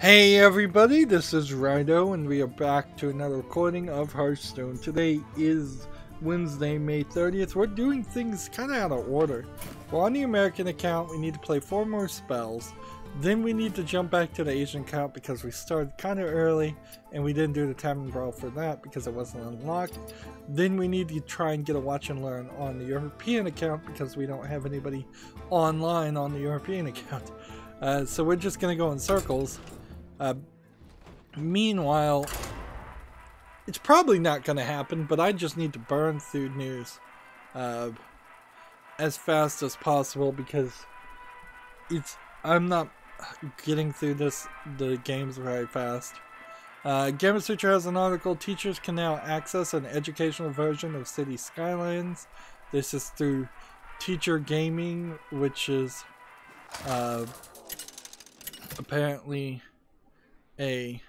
Hey everybody, this is Rydo and we are back to another recording of Hearthstone. Today is Wednesday, May 30th. We're doing things kind of out of order. We're on the American account, we need to play 4 more spells. Then we need to jump back to the Asian account because we started kind of early and we didn't do the Tavern Brawl for that because it wasn't unlocked. Then we need to try and get a watch and learn on the European account because we don't have anybody online on the European account. So we're just going to go in circles. Meanwhile, it's probably not going to happen, but I just need to burn through news as fast as possible because I'm not getting through the games very fast. Gamma Sutra has an article, teachers can now access an educational version of City Skylines. This is through Teacher Gaming, which is apparently a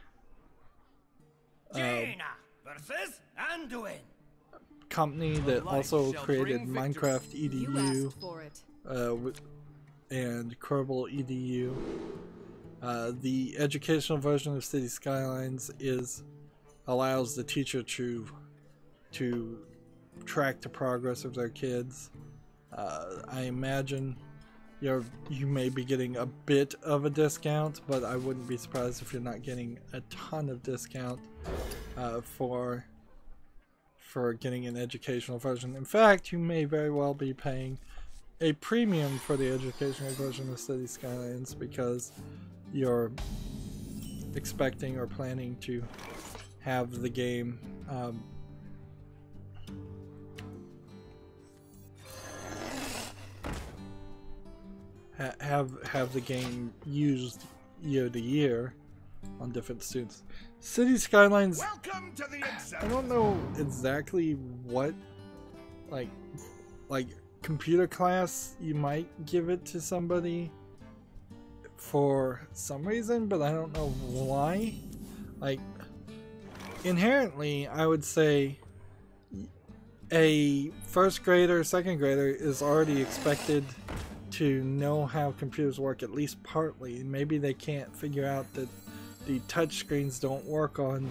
company that also created Minecraft EDU and Kerbal EDU. The educational version of City Skylines allows the teacher to track the progress of their kids. I imagine you may be getting a bit of a discount, but I wouldn't be surprised if you're not getting a ton of discount for getting an educational version. In fact, you may very well be paying a premium for the educational version of City Skylines because you're expecting or planning to have the game have the game used year to year on different students. City Skylines, I don't know exactly what like computer class you might give it to somebody for some reason, but I don't know why. Like, inherently I would say a first grader, second grader is already expected to know how computers work, at least partly. Maybe they can't figure out that the touch screens don't work on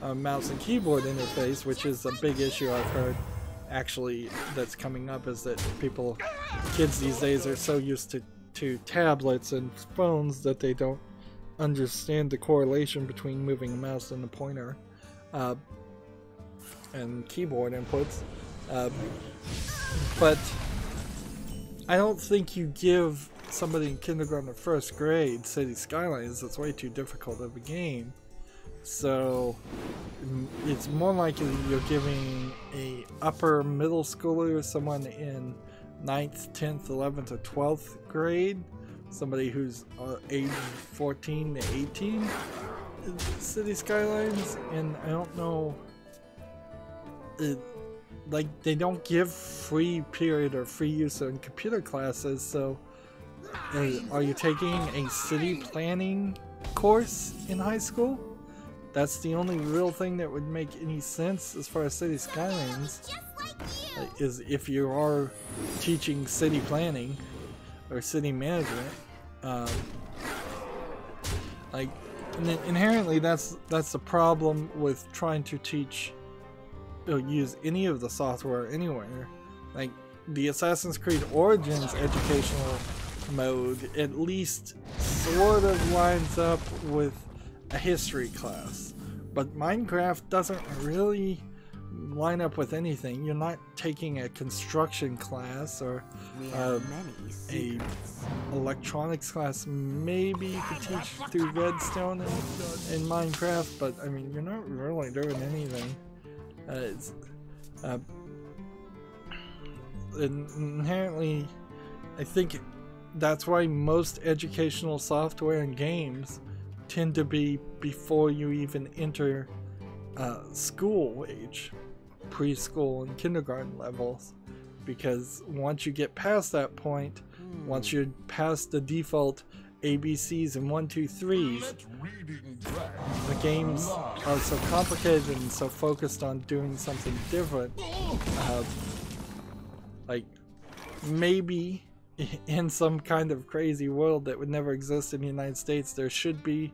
a mouse and keyboard interface, which is a big issue I've heard actually that's coming up, is that kids these days are so used to tablets and phones that they don't understand the correlation between moving a mouse and a pointer and keyboard inputs. But I don't think you give somebody in kindergarten or first grade City Skylines. That's way too difficult of a game. So it's more likely you're giving a upper middle schooler, someone in 9th, 10th, 11th, or 12th grade, somebody who's age 14 to 18, City Skylines. And I don't know, like, they don't give free period or free use in computer classes, so are you taking a city planning course in high school? That's the only real thing that would make any sense as far as City Skylines, is if you are teaching city planning or city management. Like, inherently that's the problem with trying to teach use any of the software anywhere. Like, the Assassin's Creed Origins educational mode at least sort of lines up with a history class, but Minecraft doesn't really line up with anything. You're not taking a construction class or a electronics class. Maybe you could teach through Redstone in Minecraft, but I mean, you're not really doing anything. Inherently, I think that's why most educational software and games tend to be before you even enter school age, preschool and kindergarten levels, because once you get past that point, once you're past the default ABCs and 1, 2, 3s, the games are so complicated and so focused on doing something different. Like, maybe in some kind of crazy world that would never exist in the United States, there should be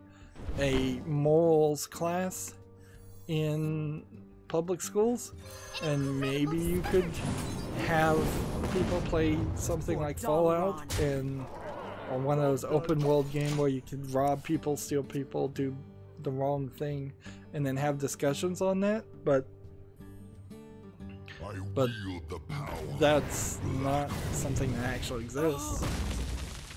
a morals class in public schools, and maybe you could have people play something like Fallout and or one of those open world games where you can rob people, steal people, do the wrong thing, and then have discussions on that. But that's not something that actually exists.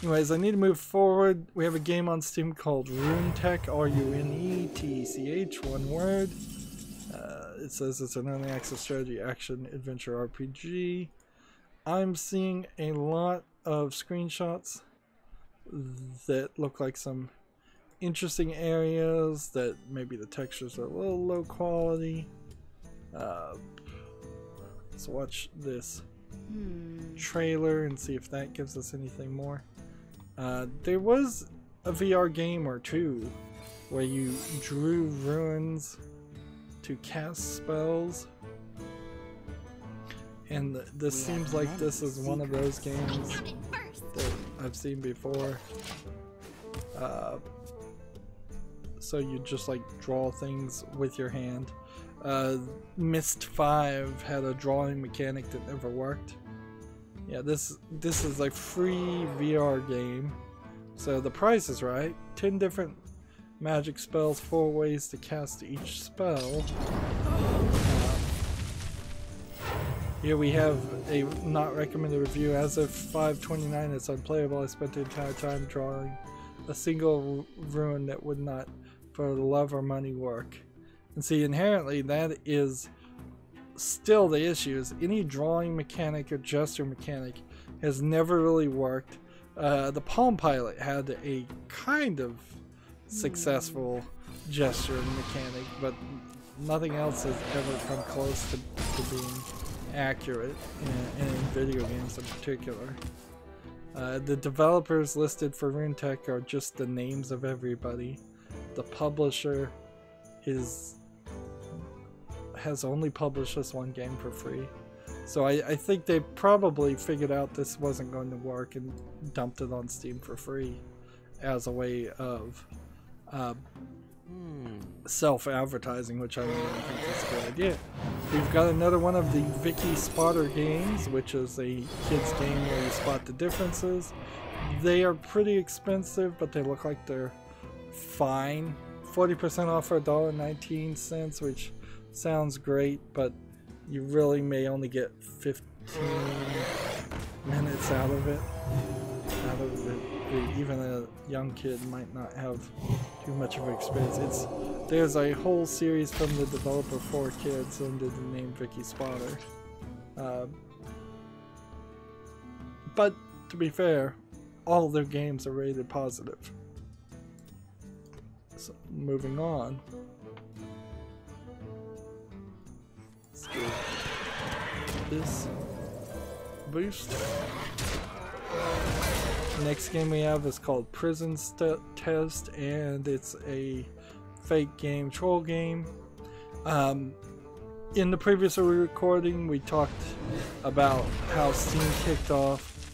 Anyways, I need to move forward. We have a game on Steam called RuneTech, R-U-N-E-T-C-H, one word. It says it's an early access strategy action adventure RPG. I'm seeing a lot of screenshots that look like some interesting areas, that maybe the textures are a little low quality. Let's watch this trailer and see if that gives us anything more. There was a VR game or two where you drew runes to cast spells, and this seems like this is one of those games that I've seen before. So you just like draw things with your hand. Myst 5 had a drawing mechanic that never worked. Yeah, this is a free VR game, so the price is right. 10 different magic spells, 4 ways to cast each spell. Here we have a not recommended review. As of 5/29, it's unplayable. I spent the entire time drawing a single rune that would not, for the love or money, work. And see, inherently, that is still the issue. Is any drawing mechanic or gesture mechanic has never really worked. The Palm Pilot had a kind of successful gesture mechanic, but nothing else has ever come close to being accurate in video games in particular. The developers listed for RuneTech are just the names of everybody. The publisher has only published this one game for free. So I think they probably figured out this wasn't going to work and dumped it on Steam for free as a way of self-advertising, which I don't really think is a good idea. We've got another one of the Vicky Spotter games, which is a kids game where you spot the differences. They are pretty expensive, but they look like they're fine. 40% off for $1.19, which sounds great, but you really may only get 15 minutes out of it. Even a young kid might not have too much of an experience. There's a whole series from the developer for kids under the name Vicky Spotter. But to be fair, all their games are rated positive. So moving on. Let's do this boost. Next game we have is called Prison Test, and it's a fake game, troll game. In the previous recording, we talked about how Steam kicked off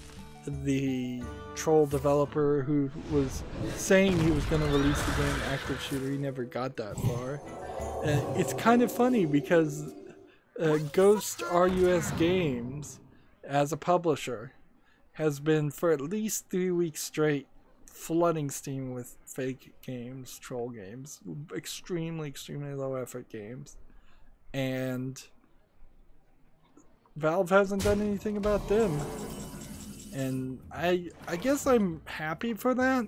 the troll developer who was saying he was going to release the game Active Shooter. He never got that far. It's kind of funny because Ghost RUS Games, as a publisher, has been for at least 3 weeks straight flooding Steam with fake games, troll games, extremely low effort games, and Valve hasn't done anything about them. And I guess I'm happy for that,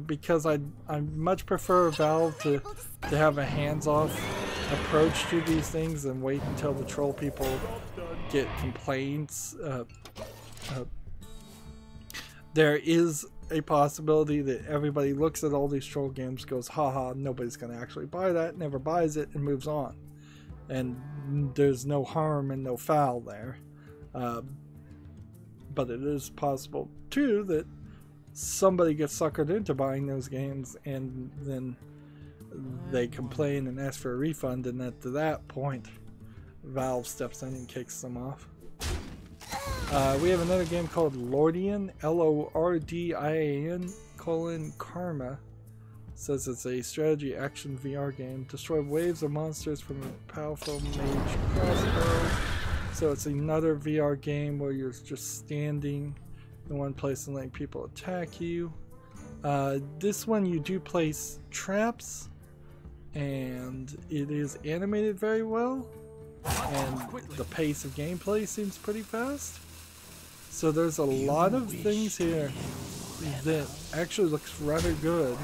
because I much prefer Valve to have a hands-off approach to these things and wait until the troll people get complaints. There is a possibility that everybody looks at all these troll games, goes, haha, nobody's going to actually buy that, never buys it, and moves on. And there's no harm and no foul there. But it is possible, too, that somebody gets suckered into buying those games and then they complain and ask for a refund, and at that point, Valve steps in and kicks them off. We have another game called Lordian, Lordian, Karma. says it's a strategy action VR game. Destroy waves of monsters from a powerful mage crossbow. So it's another VR game where you're just standing in one place and letting people attack you. This one you do place traps, and it is animated very well, and the pace of gameplay seems pretty fast. So there's a lot of things here that actually looks rather good.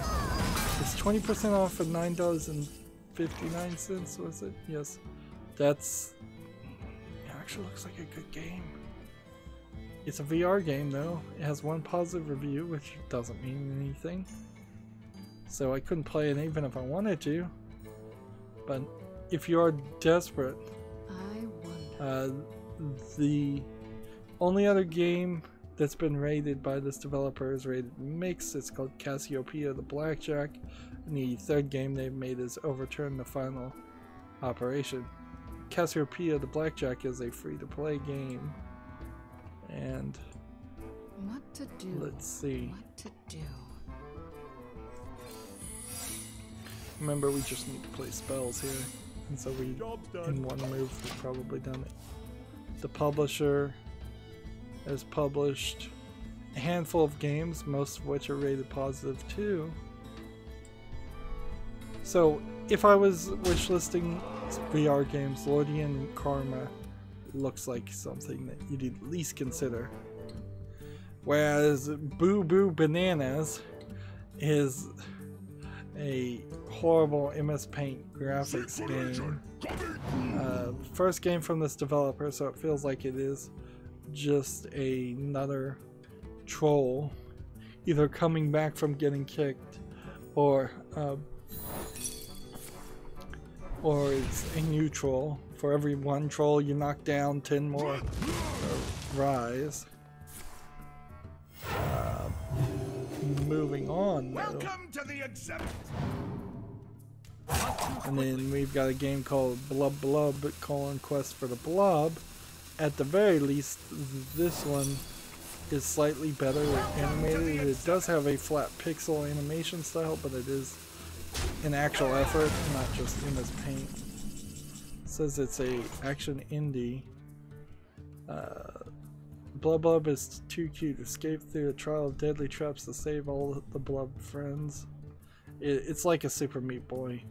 It's 20% off at $9.59, was it? Yes. It actually looks like a good game. It's a VR game though. It has one positive review, which doesn't mean anything. So I couldn't play it even if I wanted to. But if you are desperate, the only other game that's been rated by this developer is rated Mix. It's called Cassiopeia the Blackjack. And the third game they've made is Overturn the Final Operation. Cassiopeia the Blackjack is a free-to-play game. And what to do? Let's see. What to do? Remember, we just need to play spells here, and so we, in one move, we've probably done it. The publisher has published a handful of games, most of which are rated positive too. So, if I was wishlisting VR games, Lordian Karma looks like something that you'd at least consider. Whereas Boo Boo Bananas is a horrible MS Paint graphics game. First game from this developer, so it feels like it is just another troll, either coming back from getting kicked, or it's a new troll. For every one troll you knock down, 10 more rise. Moving on, welcome to the exhibit. And then we've got a game called Blub Blub: Quest for the Blob. At the very least, this one is slightly better animated. It does have a flat pixel animation style, but it is an actual effort, not just MS Paint. It says it's a action indie. Blub Blub is too cute. Escape through a trial of deadly traps to save all the Blub friends. It's like a Super Meat Boy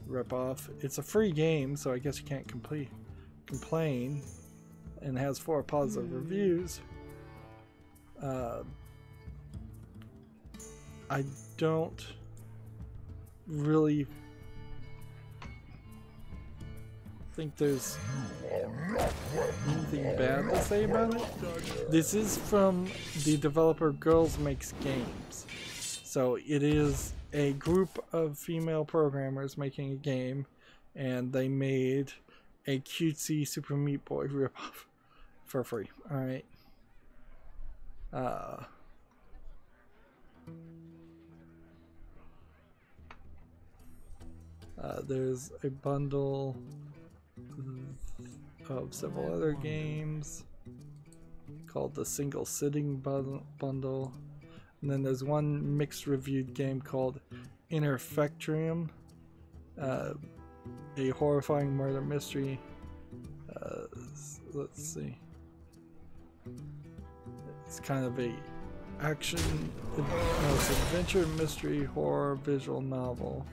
ripoff. It's a free game, so I guess you can't complain. And has 4 positive reviews. I don't really think there's anything bad to say about it. This is from the developer Girls Makes Games. So it is a group of female programmers making a game, and they made a cutesy Super Meat Boy ripoff for free. Alright. There's a bundle of several other games called the Single Sitting Bundle. And then there's one mixed reviewed game called Interfectrium, a horrifying murder mystery. Let's see. It's kind of a action, it's adventure, mystery, horror, visual novel.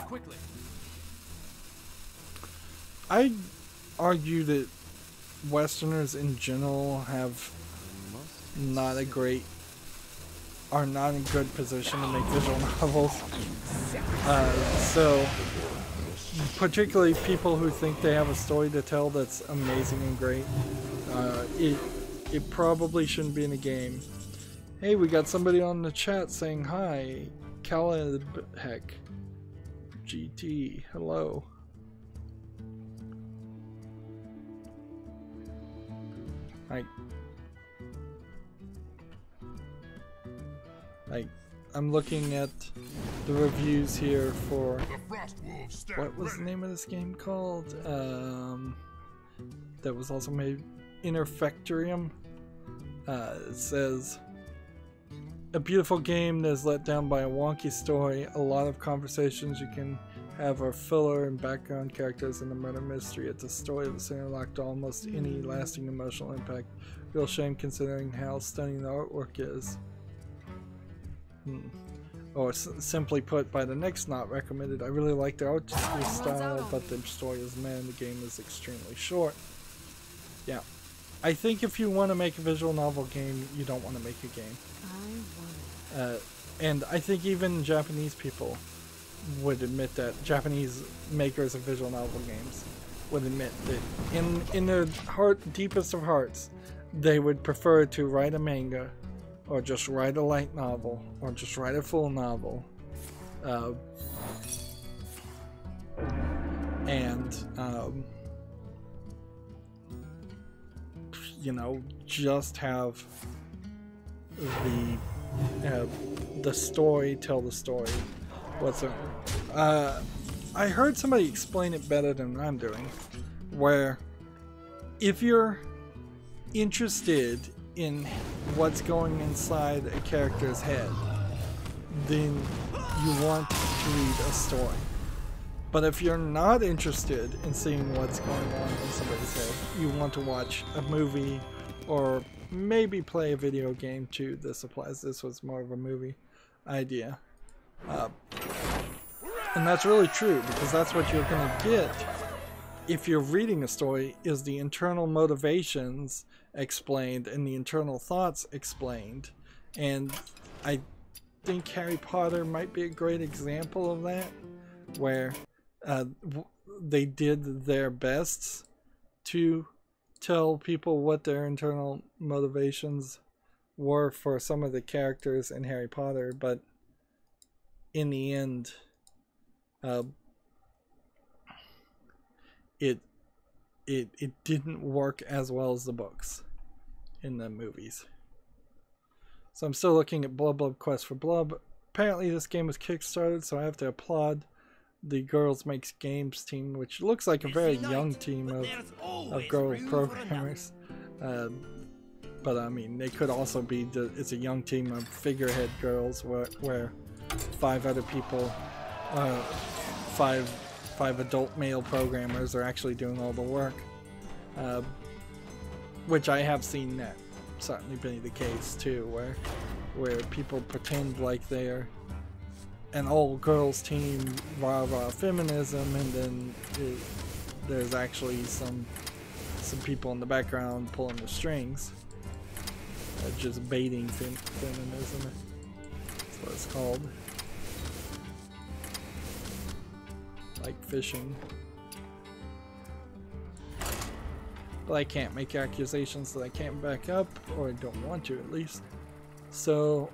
Quickly. I argue that Westerners in general have are not in a good position to make visual novels. So particularly people who think they have a story to tell that's amazing and great, it probably shouldn't be in a game. Hey, we got somebody on the chat saying hi. Heck. GT, hello. I'm looking at the reviews here for what was the name of this game called? that was also made. Interfectorium. It says, a beautiful game that is let down by a wonky story. A lot of conversations you can have are filler and background characters in the murder mystery. It's a story that's interlocked almost any lasting emotional impact. Real shame considering how stunning the artwork is. Or simply put, by the next not recommended, I really like the art style, but the story is meh and the game is extremely short. Yeah. I think if you want to make a visual novel game, you don't want to make a game. And I think even Japanese people would admit that, Japanese makers of visual novel games would admit that in their deepest of hearts, they would prefer to write a manga, or just write a light novel, or just write a full novel, you know, just have the story tell the story whatsoever. I heard somebody explain it better than I'm doing, where if you're interested in what's going inside a character's head, then you want to read a story. But if you're not interested in seeing what's going on in somebody's head, you want to watch a movie or maybe play a video game too. This applies. This was more of a movie idea. And that's really true, because that's what you're going to get if you're reading a story, is the internal motivations explained and the internal thoughts explained. And I think Harry Potter might be a great example of that, where they did their best to tell people what their internal motivations were for some of the characters in Harry Potter, but in the end, it didn't work as well as the books in the movies. So I'm still looking at Blub Blub Quest for Blub. Apparently this game was kickstarted, so I have to applaud the Girls Makes Games team, which looks like a very young team of girl programmers. But I mean, they could also be, it's a young team of figurehead girls where 5 other people, 5 adult male programmers are actually doing all the work. Which I have seen that certainly be the case too, where people pretend like they're an all-girls team, rah feminism, and then there's actually some people in the background pulling the strings, just baiting feminism. That's what it's called. Like fishing. But I can't make accusations that I can't back up, or I don't want to at least. So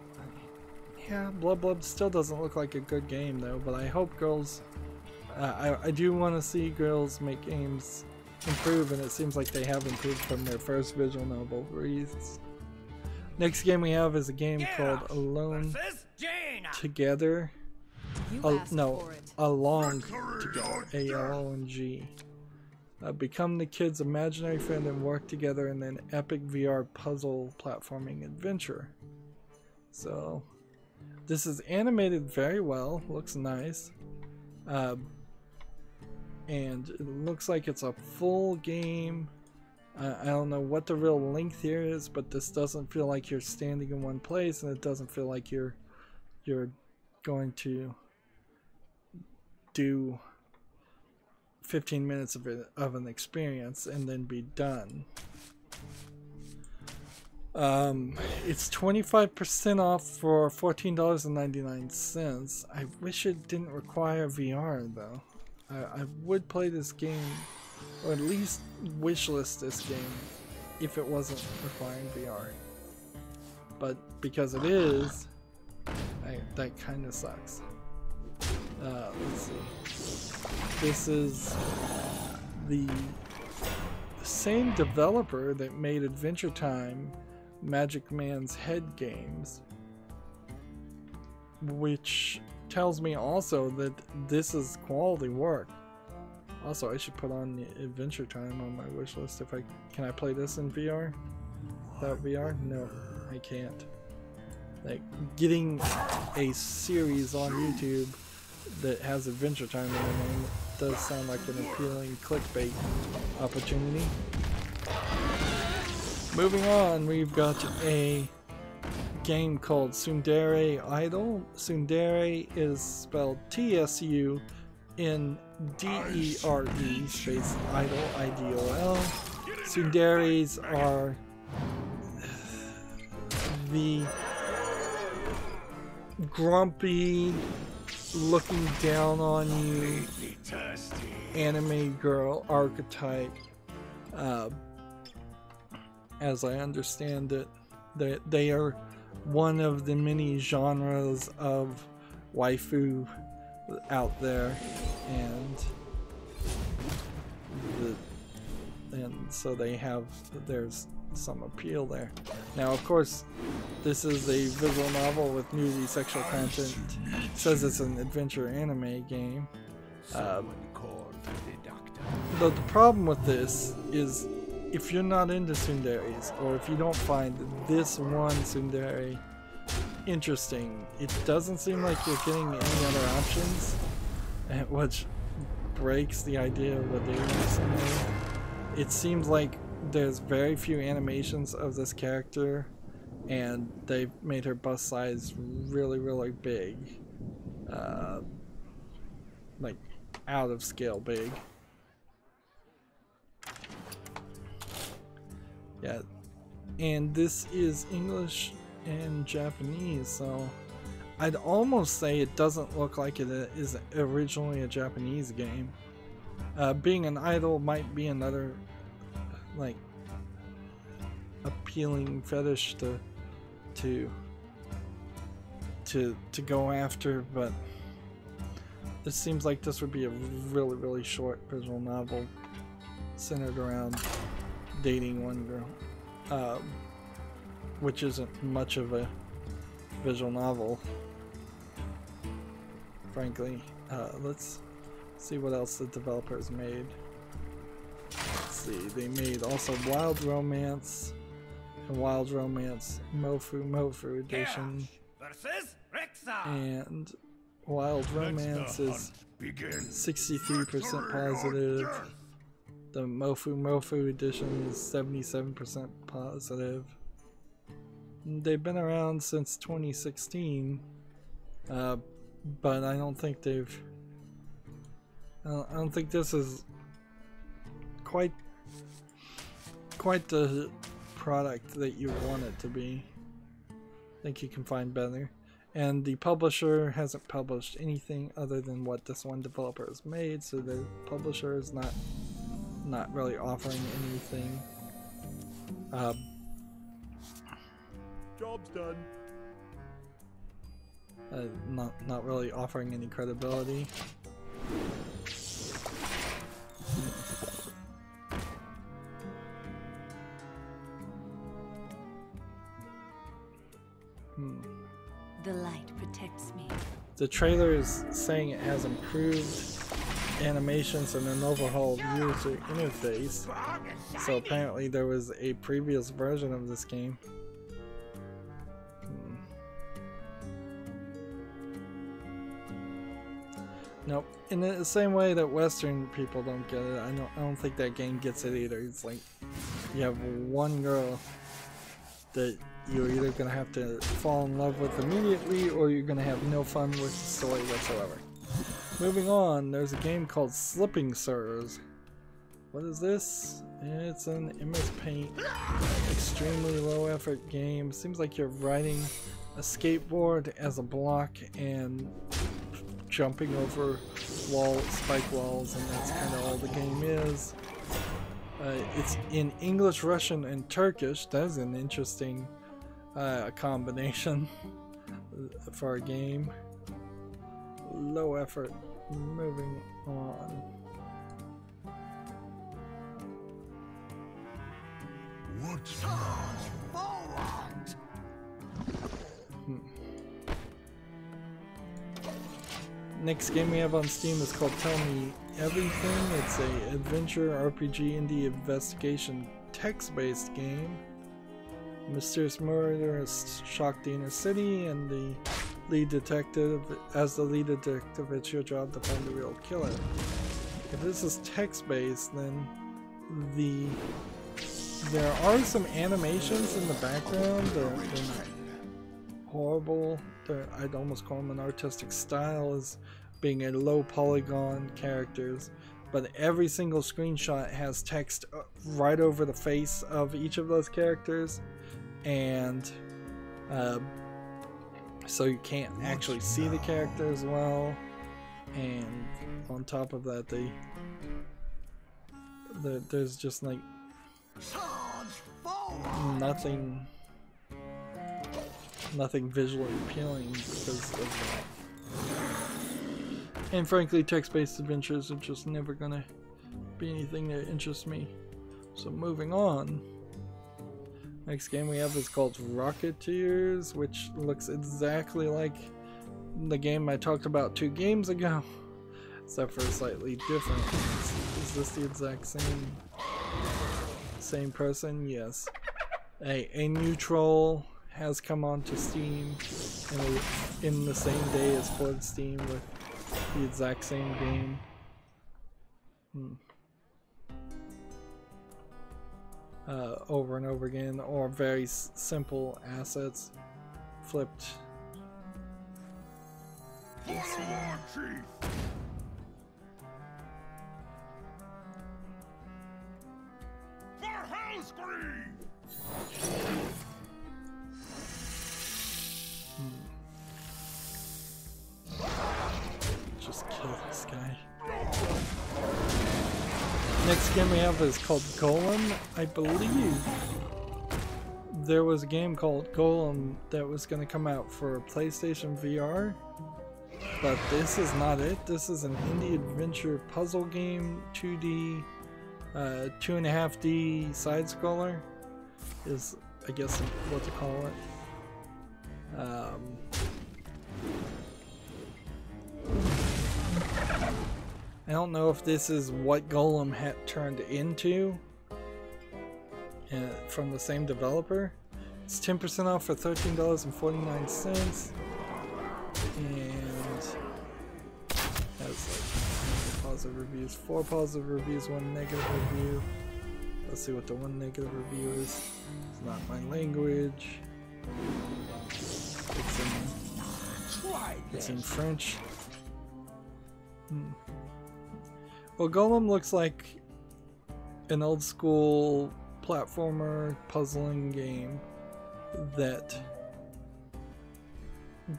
yeah, Blub Blub still doesn't look like a good game though, but I hope Girls, I do want to see Girls Make Games improve, and it seems like they have improved from their first visual novel release. Next game we have is a game called Alone Together. Along Together, A-L-O-N-G. Become the kid's imaginary friend and work together in an epic VR puzzle platforming adventure. So this is animated very well, looks nice, and it looks like it's a full game. I don't know what the real length here is, but this doesn't feel like you're standing in one place, and it doesn't feel like you're going to do 15 minutes of an experience and then be done. It's 25% off for $14.99. I wish it didn't require VR though. I would play this game, or at least wishlist this game, if it wasn't requiring VR. But because it is, that kind of sucks. Let's see. This is the same developer that made Adventure Time, Magic Man's Head games, which tells me also that this is quality work. Also, I should put on the Adventure Time on my wish list. If I can I play this in VR? Without VR? No, I can't. Like, getting a series on YouTube that has Adventure Time in the name does sound like an appealing clickbait opportunity. Moving on, we've got a game called Tsundere Idol. Tsundere is spelled T-S-U in D-E-R-E space Idol, I-D-O-L. Tsunderes are the grumpy, looking down on you anime girl archetype. As I understand it, they are one of the many genres of waifu out there, and so there's some appeal there. Now, of course, this is a visual novel with nudity, sexual content. It says it's an adventure anime game. The problem with this is, if you're not into tsunderes, or if you don't find this one tsundere interesting, it doesn't seem like you're getting any other options, which breaks the idea of a dating tsundere. It seems like there's very few animations of this character, and they've made her bust size really, really big. Like, out of scale big. Yeah, and this is English and Japanese, so I'd almost say it doesn't look like it is originally a Japanese game. Being an idol might be another, like, appealing fetish to go after, but this seems like this would be a really, really short visual novel centered around dating one girl, which isn't much of a visual novel, frankly. Let's see what else the developers made. Let's see, they made also Wild Romance and Wild Romance Mofu Edition, and Wild Romance is 63% positive. The Mofu edition is 77% positive. They've been around since 2016, but I don't think they've. I don't think this is quite the product that you want it to be. I think you can find better. And the publisher hasn't published anything other than what this one developer has made, so the publisher is not really offering anything. Job's done. Not really offering any credibility. The light protects me. The trailer is saying it has improved animations and an overhauled user interface. So apparently there was a previous version of this game. Nope. In the same way that Western people don't get it, I don't think that game gets it either. It's like you have one girl that you're either gonna have to fall in love with immediately, or you're gonna have no fun with the story whatsoever. Moving on, there's a game called Slipping Sirs. What is this? It's an MS Paint, extremely low effort game. Seems like you're riding a skateboard as a block and jumping over spike walls, and that's kind of all the game is. It's in English, Russian, and Turkish. That's an interesting combination for a game. Low effort. Moving on. Next game we have on Steam is called Tell Me everything. It's a adventure RPG indie investigation text-based game. Mysterious murder has shocked the inner city, and the lead detective, it's your job to find the real killer. If this is text-based, then there are some animations in the background. They're not horrible. I'd almost call them an artistic style, as being a low polygon characters, but every single screenshot has text right over the face of each of those characters, and so you can't actually see the characters well. And on top of that, there's just like nothing visually appealing because of that. And frankly, text-based adventures are just never gonna be anything that interests me. So moving on. Next game we have is called Rocketeers, which looks exactly like the game I talked about 2 games ago, except for slightly different. Is this the exact same person? Yes. A new troll has come onto Steam in the same day as Flood Steam with the exact same game. Over and over again, or very simple assets flipped. Just kill this guy. Next game we have is called Golem. I believe there was a game called Golem that was going to come out for PlayStation VR, but this is not it. This is an indie adventure puzzle game, 2D, 2.5D side scroller is, I guess, what to call it. I don't know if this is what Golem had turned into from the same developer. It's 10% off for $13.49, and has like positive reviews, 4 positive reviews, 1 negative review. Let's see what the 1 negative review is. It's not my language. It's in French. Well, Golem looks like an old school platformer puzzling game that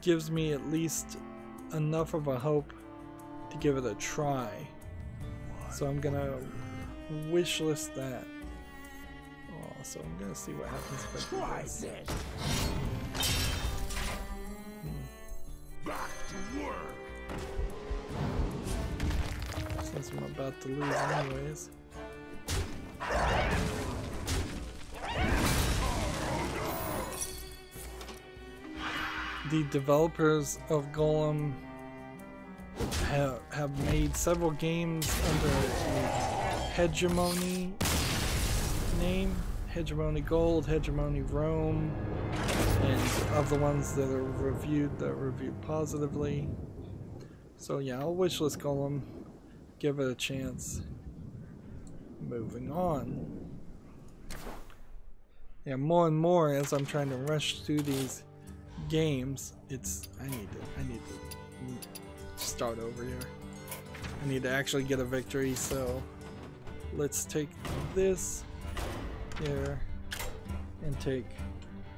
gives me at least enough of a hope to give it a try. So I'm gonna wishlist that. Oh, so I'm gonna see what happens if I do this. Back to work. Since I'm about to lose anyways. The developers of Golem have made several games under the Hegemony name. Hegemony Gold, Hegemony Rome, and of the ones that are reviewed positively. So yeah, I'll wishlist Golem. Give it a chance. Moving on. Yeah, more and more as I'm trying to rush through these games, I need to start over here. I need to actually get a victory, so let's take this here and take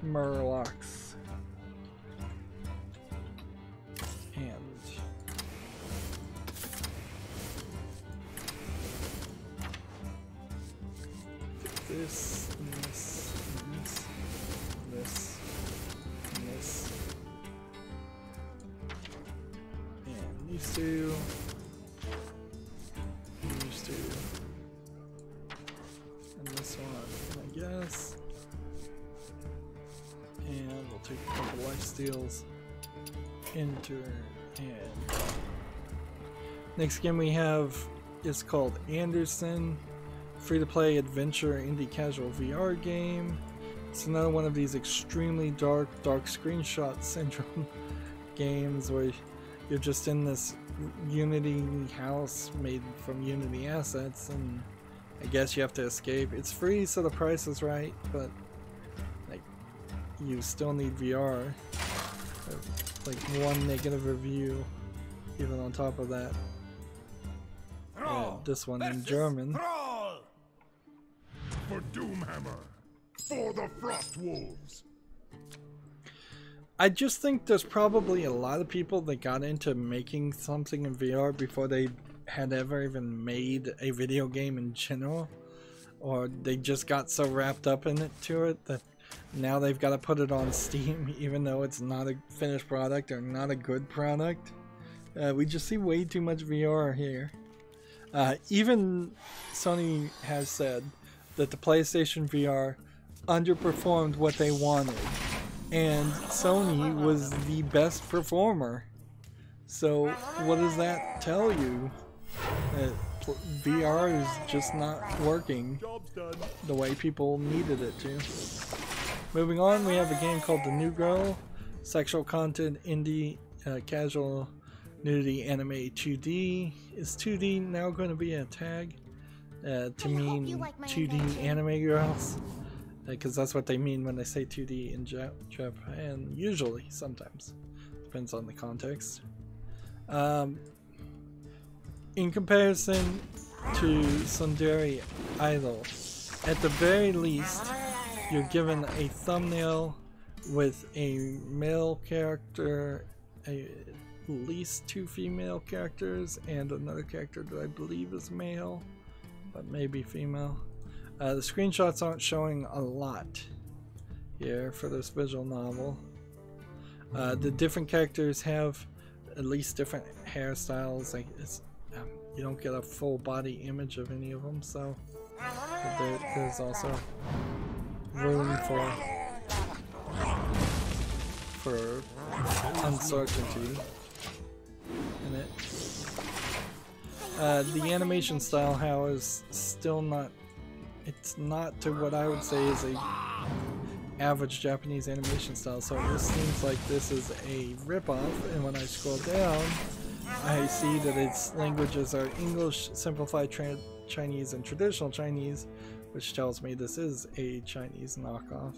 Murlocs. And this, and this, and this, and this, and this, and these two, and these two, and this one, I guess, and we'll take a couple lifesteals, enter, and next game we have is called Anderson. Free-to-play adventure indie casual VR game. It's another one of these extremely dark screenshot syndrome games where you're just in this Unity house made from Unity assets, and I guess you have to escape. It's free, so the price is right, but like you still need VR. Like one negative review, even on top of that. This one in German. For Doomhammer, for the Frost Wolves. I just think there's probably a lot of people that got into making something in VR before they had ever even made a video game in general, or they just got so wrapped up in it that now they've got to put it on Steam even though it's not a finished product or not a good product. We just see way too much VR here. Even Sony has said that the PlayStation VR underperformed what they wanted, and Sony was the best performer. So what does that tell you? That VR is just not working the way people needed it to. Moving on, we have a game called The New Girl. Sexual content, indie, casual, nudity, anime, 2D. Is 2D now going to be a tag to mean 2D anime girls? Because that's what they mean when they say 2D in Japan, usually, sometimes. Depends on the context. In comparison to Tsundere Idol, at the very least, you're given a thumbnail with a male character, at least 2 female characters, and another character that I believe is male, but maybe female. The screenshots aren't showing a lot here for this visual novel. The different characters have at least different hairstyles. Like you don't get a full body image of any of them, so there's also room for uncertainty in it. The animation style, however, is still not. It's not to what I would say is a average Japanese animation style, so this seems like this is a ripoff, and when I scroll down I see that its languages are English, simplified Chinese, and traditional Chinese, which tells me this is a Chinese knockoff.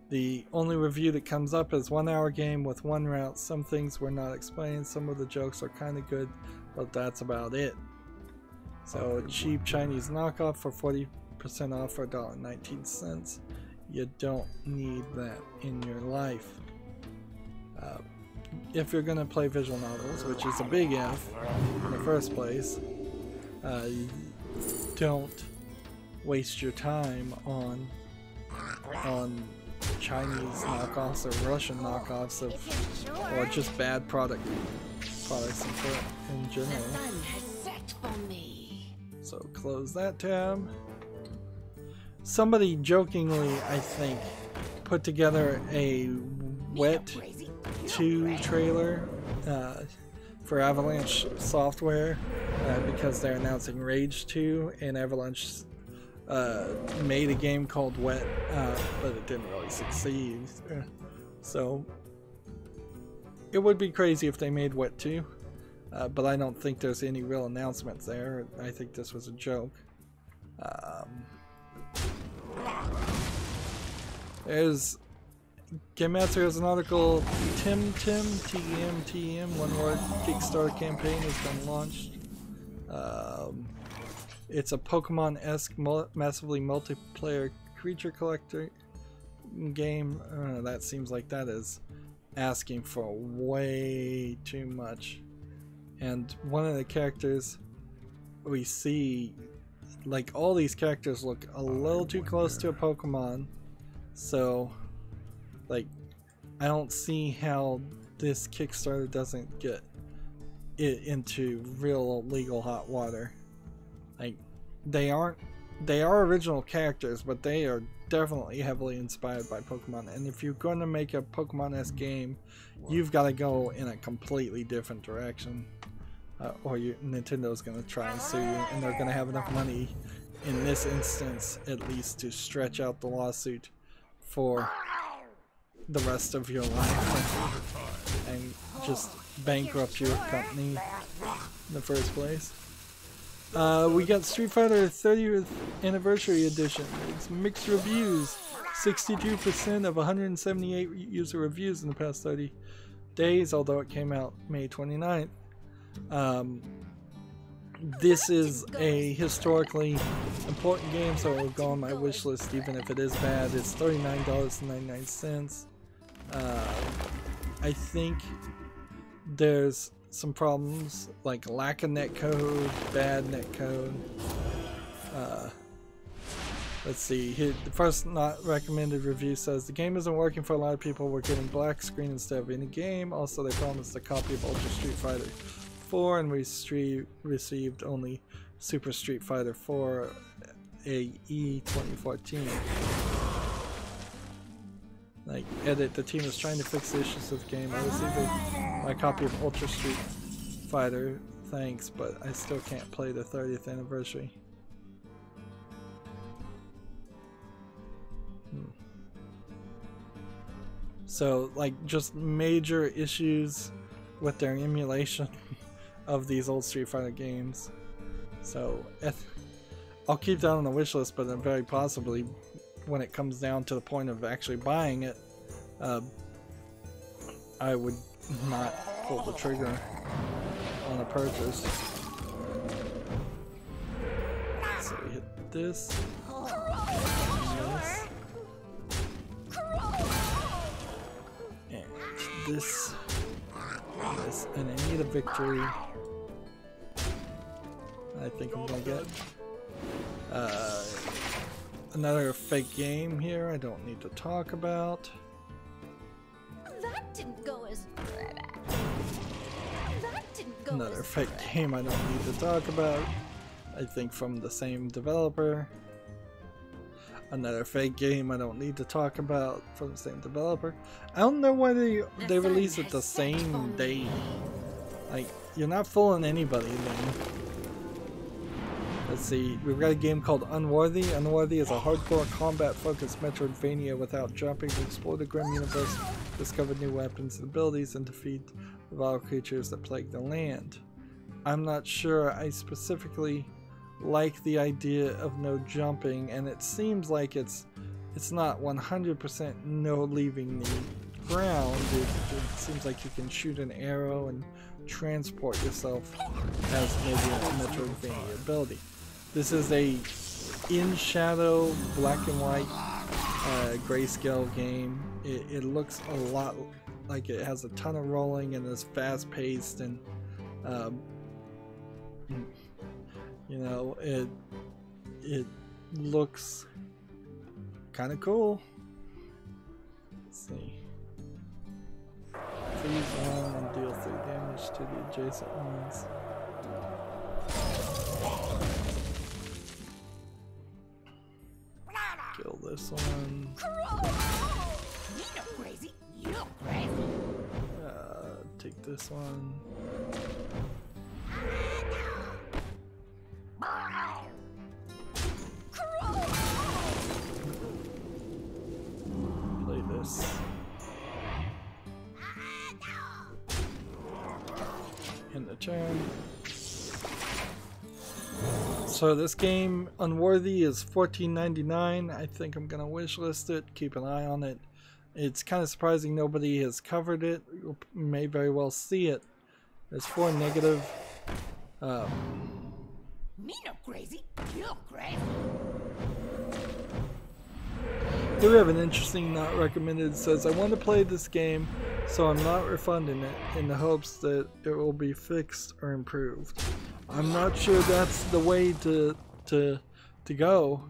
The only review that comes up is 1 hour game with 1 route. Some things were not explained, some of the jokes are kind of good, but that's about it. So a cheap Chinese knockoff for 40% off for $1.19. You don't need that in your life. If you're gonna play visual novels, which is a big if in the first place, don't waste your time on Chinese knockoffs or Russian knockoffs of, or just bad products in general. So close that tab. Somebody jokingly, I think, put together a Wet 2 trailer for Avalanche Software because they're announcing Rage 2, and Avalanche made a game called Wet, but it didn't really succeed. So it would be crazy if they made Wet 2. But I don't think there's any real announcements there. I think this was a joke. There's Game Master has an article. TM, one word, Kickstarter campaign has been launched. It's a Pokemon-esque massively multiplayer creature collector game. That seems like that is asking for way too much. And one of the characters we see, like all these characters look a little too close to a Pokemon, so like I don't see how this Kickstarter doesn't get it into real legal hot water. Like they are original characters, but they are definitely heavily inspired by Pokemon, and if you're going to make a Pokemon-esque game, you've got to go in a completely different direction. or Nintendo's gonna try and sue you, and they're gonna have enough money in this instance at least to stretch out the lawsuit for the rest of your life and just bankrupt your company in the first place. We got Street Fighter 30th Anniversary Edition. It's mixed reviews. 62% of 178 user reviews in the past 30 days, although it came out May 29th. This is a historically important game, so it'll go on my wish list even if it is bad. It's $39.99. I think there's some problems like lack of netcode, bad netcode. Let's see, here, the first not recommended review says the game isn't working for a lot of people. We're getting black screen instead of any game. Also, they promised a copy of Ultra Street Fighter 4 and we received only Super Street Fighter 4 AE 2014. Like, edit, the team is trying to fix the issues of the game. I received my copy of Ultra Street Fighter, thanks, but I still can't play the 30th anniversary. So, like, just major issues with their emulation of these old Street Fighter games. So, I'll keep that on the wish list, but then very possibly when it comes down to the point of actually buying it, I would not pull the trigger on a purchase. So we hit this. This, and I need a victory. I think I'm gonna get another fake game here I don't need to talk about. That didn't go as Another fake game I don't need to talk about. I think from the same developer. Another fake game I don't need to talk about from the same developer. I don't know why they release it the same day. Like, you're not fooling anybody then. Let's see, we've got a game called Unworthy. Unworthy is a hardcore combat-focused Metroidvania without jumping to explore the grim universe, discover new weapons and abilities, and defeat the vile creatures that plague the land. I'm not sure I specifically like the idea of no jumping, and it seems like it's not 100% no leaving the ground. It seems like you can shoot an arrow and transport yourself as maybe a Metroidvania ability. This is a in-shadow, black and white grayscale game. It looks a lot like it has a ton of rolling and is fast-paced, and you know, it looks kind of cool. Let's see. Freeze one and deal 3 damage to the adjacent ones. Kill this one. Take this one. Play this. In the turn. So this game, Unworthy, is $14.99. I think I'm gonna wishlist it. Keep an eye on it. It's kind of surprising nobody has covered it. You may very well see it. There's 4 negative. Me no crazy, you crazy. Here we have an interesting not recommended. It says, I want to play this game, so I'm not refunding it in the hopes that it will be fixed or improved. I'm not sure that's the way to go.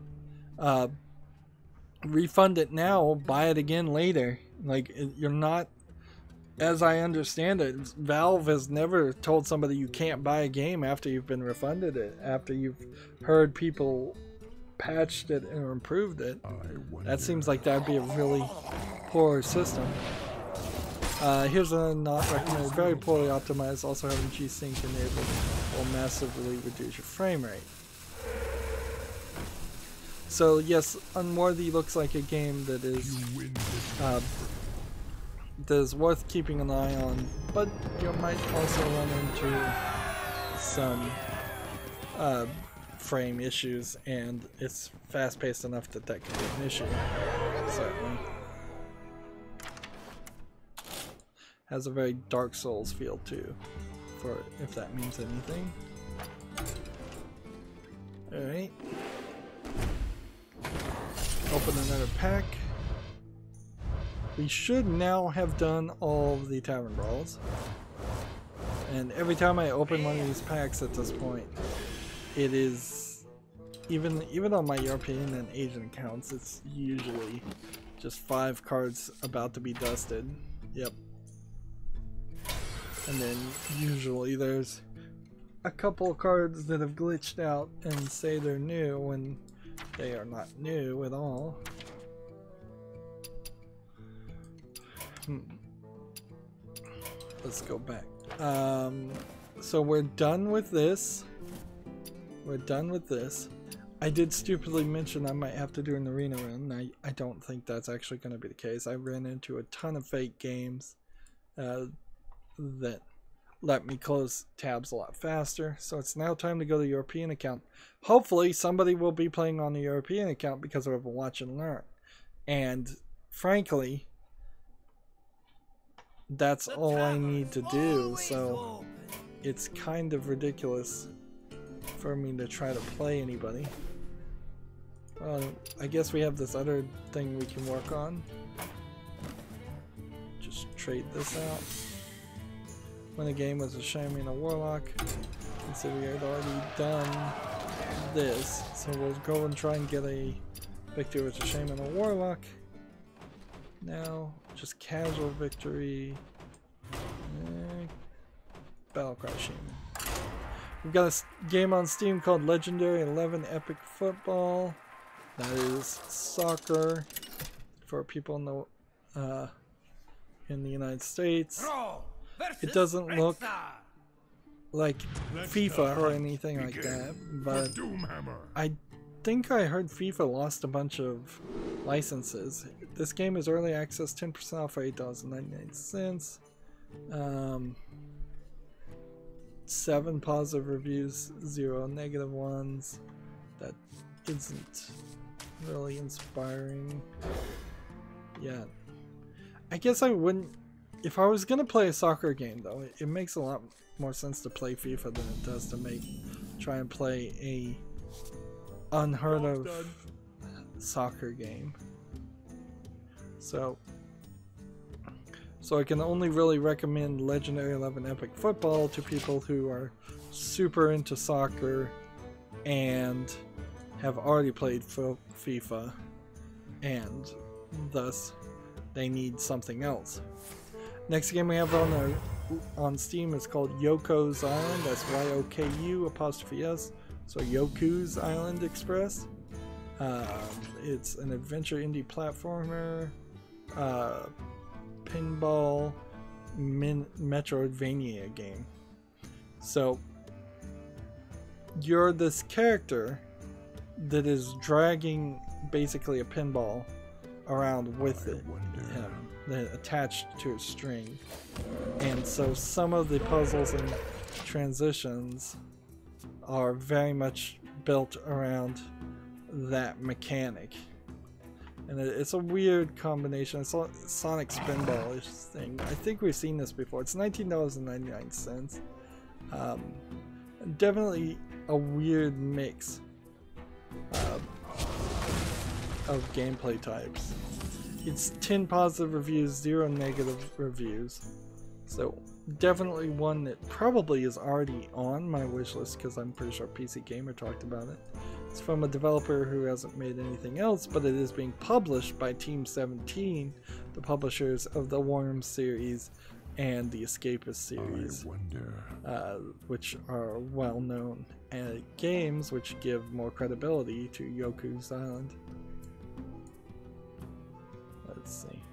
Refund it now, buy it again later. Like, you're not, as I understand it, Valve has never told somebody you can't buy a game after you've been refunded it, after you've heard people patched it or improved it. That seems like that'd be a really poor system. Here's a not recommended, very poorly optimized, also having G-Sync enabled will massively reduce your frame rate. So yes, Unworthy looks like a game that is worth keeping an eye on, but you might also run into some frame issues, and it's fast-paced enough that that can be an issue, certainly. Has a very Dark Souls feel too, for if that means anything. Alright. Open another pack. We should now have done all of the Tavern Brawls. And every time I open one of these packs at this point, it is, even on my European and Asian accounts, it's usually just 5 cards about to be dusted. Yep. And then usually there's a couple of cards that have glitched out and say they're new when they are not new at all. Let's go back. So we're done with this. We're done with this. I did stupidly mention I might have to do an arena run. I don't think that's actually going to be the case. I ran into a ton of fake games that let me close tabs a lot faster. So it's now time to go to the European account. Hopefully somebody will be playing on the European account because of a watch and learn. And frankly, that's all I need to do. So it's kind of ridiculous for me to try to play anybody. Well, I guess we have this other thing we can work on. Just trade this out. When a game was a Shaman and a Warlock, consider we had already done this, so we'll go and try and get a victory with a Shaman and a Warlock. Now, just casual victory. Battlecry Shaman. We've got a game on Steam called Legendary 11 Epic Football. That is soccer for people in the United States. It doesn't look like FIFA or anything like that, but I think I heard FIFA lost a bunch of licenses. This game is early access, 10% off for $8.99. 7 positive reviews, 0 negative ones. That isn't really inspiring yet. I guess I wouldn't. If I was gonna play a soccer game, though, it makes a lot more sense to play FIFA than it does to try and play a unheard of soccer game. So I can only really recommend Legendary 11 Epic Football to people who are super into soccer and have already played FIFA, and thus they need something else. Next game we have on Steam is called Yoku's Island. That's Y-O-K-U''S. So Yoku's Island Express. It's an adventure indie platformer, pinball, Metroidvania game. So you're this character that is dragging basically a pinball around with him attached to a string, and so some of the puzzles and transitions are very much built around that mechanic, and it's a weird combination. It's a Sonic Spinball-ish thing. I think we've seen this before. It's $19.99. Definitely a weird mix of gameplay types. It's 10 positive reviews, 0 negative reviews. So definitely one that probably is already on my wish list because I'm pretty sure PC Gamer talked about it. It's from a developer who hasn't made anything else, but it is being published by Team 17, the publishers of the Worms series and the Escapist series, which are well-known games which give more credibility to Yoku's Island. Let's see.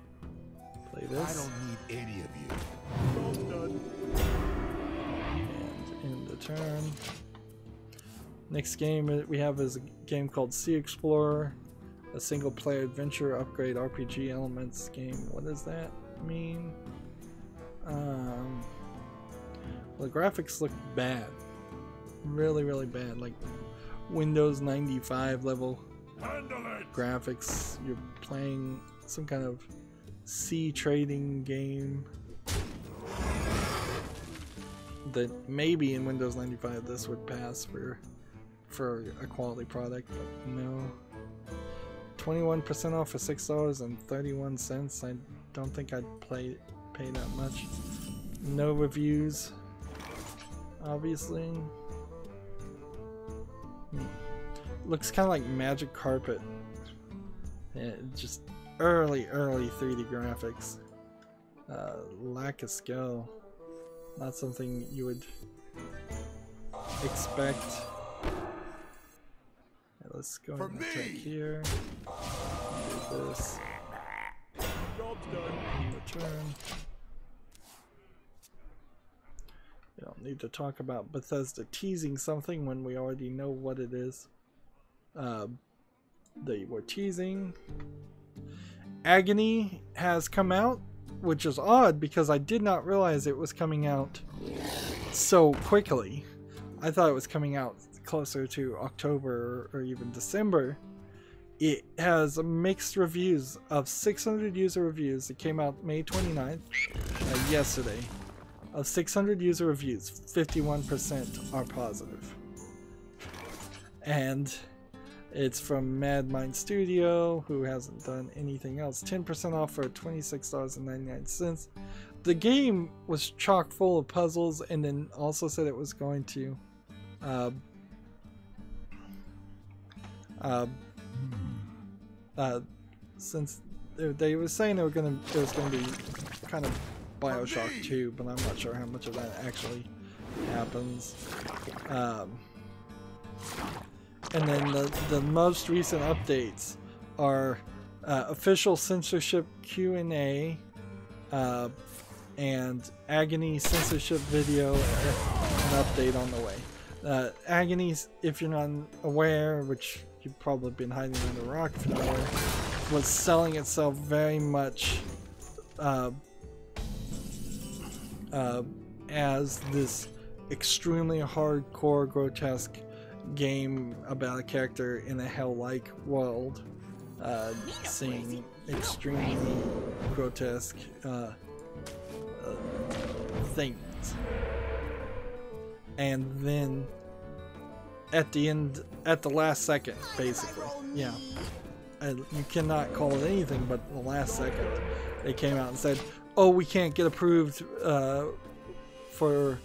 Play it is. I don't need any of you. And end the turn. Next game we have is a game called Sea Explorer, a single-player adventure upgrade RPG elements game. What does that mean? Well, the graphics look bad, really bad, like Windows 95 level graphics. You're playing some kind of sea trading game that maybe in Windows 95 this would pass for a quality product, but no. 21% off for $6.31. I don't think I'd pay that much. No reviews, obviously. Looks kind of like Magic Carpet. Yeah, just early 3D graphics. Lack of skill. Not something you would expect. Yeah, let's go ahead and check here. Do this. Job's done. Return. We don't need to talk about Bethesda teasing something when we already know what it is. They were teasing. Agony has come out, which is odd because I did not realize it was coming out so quickly. I thought it was coming out closer to October or even December. It has mixed reviews of 600 user reviews. It came out May 29th, yesterday. Of 600 user reviews, 51% are positive. And it's from Mad Mind Studio, who hasn't done anything else. 10% off for $26.99. The game was chock full of puzzles, and then also said it was going to since they were saying there was gonna be kind of BioShock 2, but I'm not sure how much of that actually happens. And then the most recent updates are official censorship Q&A and Agony censorship video, an update on the way. Agony, if you're not aware, which you've probably been hiding under a rock if you're not aware, was selling itself very much as this extremely hardcore, grotesque game about a character in a hell-like world, seeing extremely grotesque things. And then at the end, at the last second, basically, yeah, you cannot call it anything but the last second, they came out and said, oh, we can't get approved for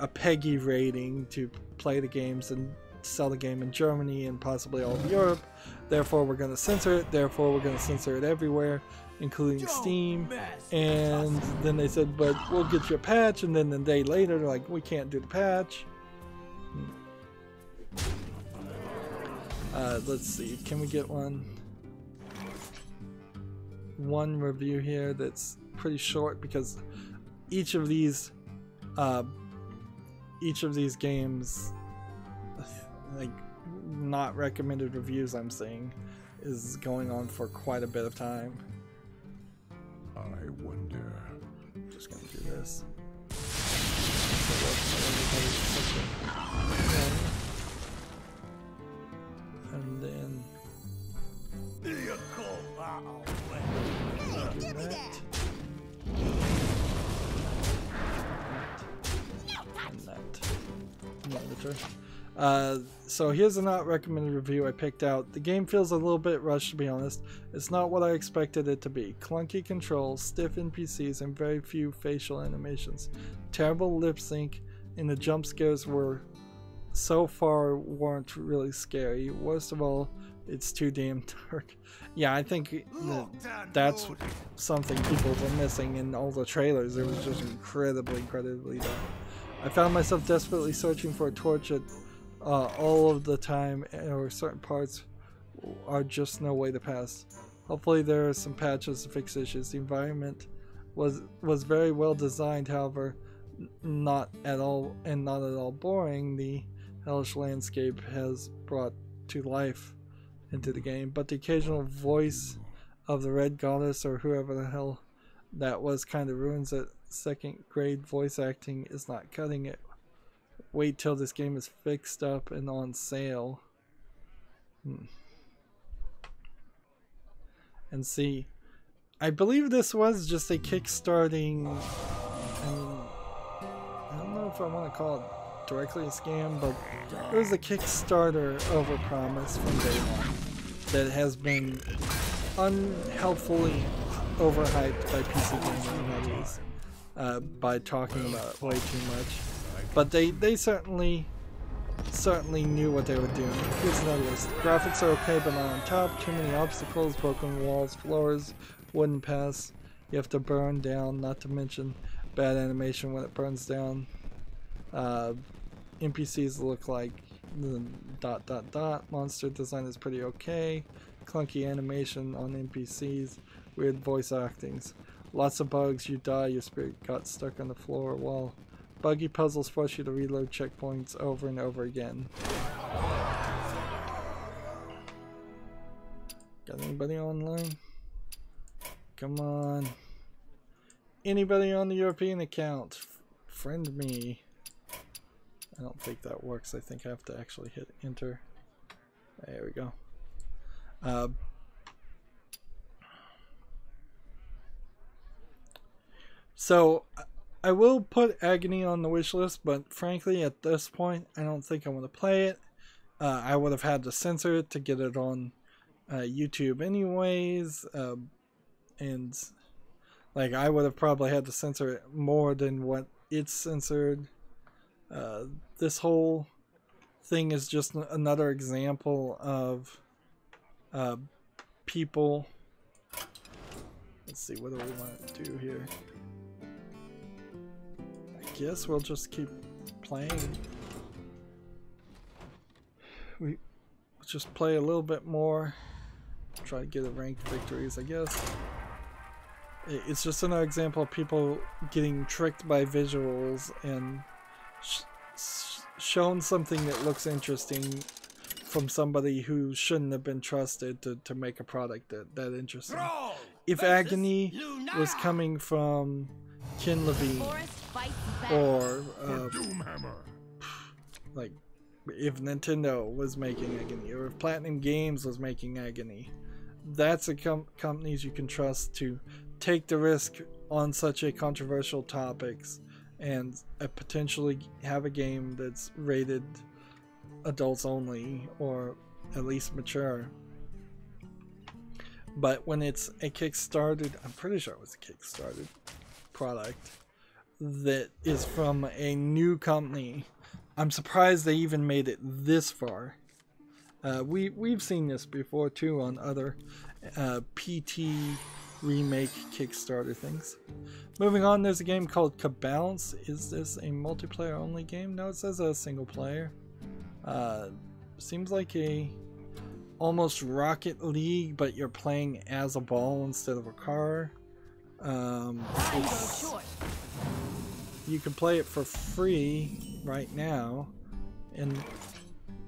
a PEGI rating to play the games and sell the game in Germany and possibly all of Europe. Therefore, we're going to censor it. Therefore, we're going to censor it everywhere, including Steam. And then they said, but we'll get you a patch. And then a day later, they're like, we can't do the patch. Let's see. Can we get one review here that's pretty short, because each of these games, like, not recommended reviews I'm seeing, is going on for quite a bit of time. I wonder. I'm just gonna do this. And then do that. And that. So here's a not recommended review I picked out. The game feels a little bit rushed, to be honest. It's not what I expected it to be. Clunky controls, stiff NPCs, and very few facial animations. Terrible lip sync, and the jump scares so far weren't really scary. Worst of all, it's too damn dark. Yeah, I think that's something people were missing in all the trailers. It was just incredibly dark. I found myself desperately searching for a torch at all of the time, or certain parts are just no way to pass. Hopefully there are some patches to fix issues. The environment was very well designed, however, not at all boring. The hellish landscape has brought to life into the game, but the occasional voice of the Red Goddess or whoever the hell that was kind of ruins it. Second grade voice acting is not cutting it. Wait till this game is fixed up and on sale. And see, I believe this was just a kickstarting, I don't know if I want to call it directly a scam, but it was a Kickstarter overpromise from day one that has been unhelpfully overhyped by PC gaming ladies by talking about it way too much. But they certainly knew what they were doing. Here's another list. Graphics are okay, but not on top. Too many obstacles, broken walls, floors, wouldn't pass. You have to burn down, not to mention bad animation when it burns down. NPCs look like the ... Monster design is pretty okay. Clunky animation on NPCs. Weird voice actings. Lots of bugs. You die, your spirit got stuck on the floor or wall. Buggy puzzles force you to reload checkpoints over and over again. Got anybody online? Come on. Anybody on the European account? Friend me. I don't think that works. I think I have to actually hit enter. There we go. So I will put Agony on the wish list, but frankly at this point I don't think I want to play it. I would have had to censor it to get it on YouTube anyways, and like I would have probably had to censor it more than what it's censored. This whole thing is just another example of people. Let's see, what do we want to do here? I guess we'll just keep playing. We'll just play a little bit more. Try to get a ranked victories, I guess. It's just another example of people getting tricked by visuals and shown something that looks interesting from somebody who shouldn't have been trusted to make a product that interesting. If Agony was coming from Ken Levine or like if Nintendo was making Agony, or if Platinum Games was making Agony, that's a companies you can trust to take the risk on such a controversial topics and potentially have a game that's rated adults only or at least mature. But when it's a Kickstarted, I'm pretty sure it was a Kickstarted product that is from a new company, I'm surprised they even made it this far. We've seen this before too on other PT remake Kickstarter things. Moving on, there's a game called Cabounce. Is this a multiplayer only game? No, it says a single player. Seems like a almost Rocket League, but you're playing as a ball instead of a car. You can play it for free right now, and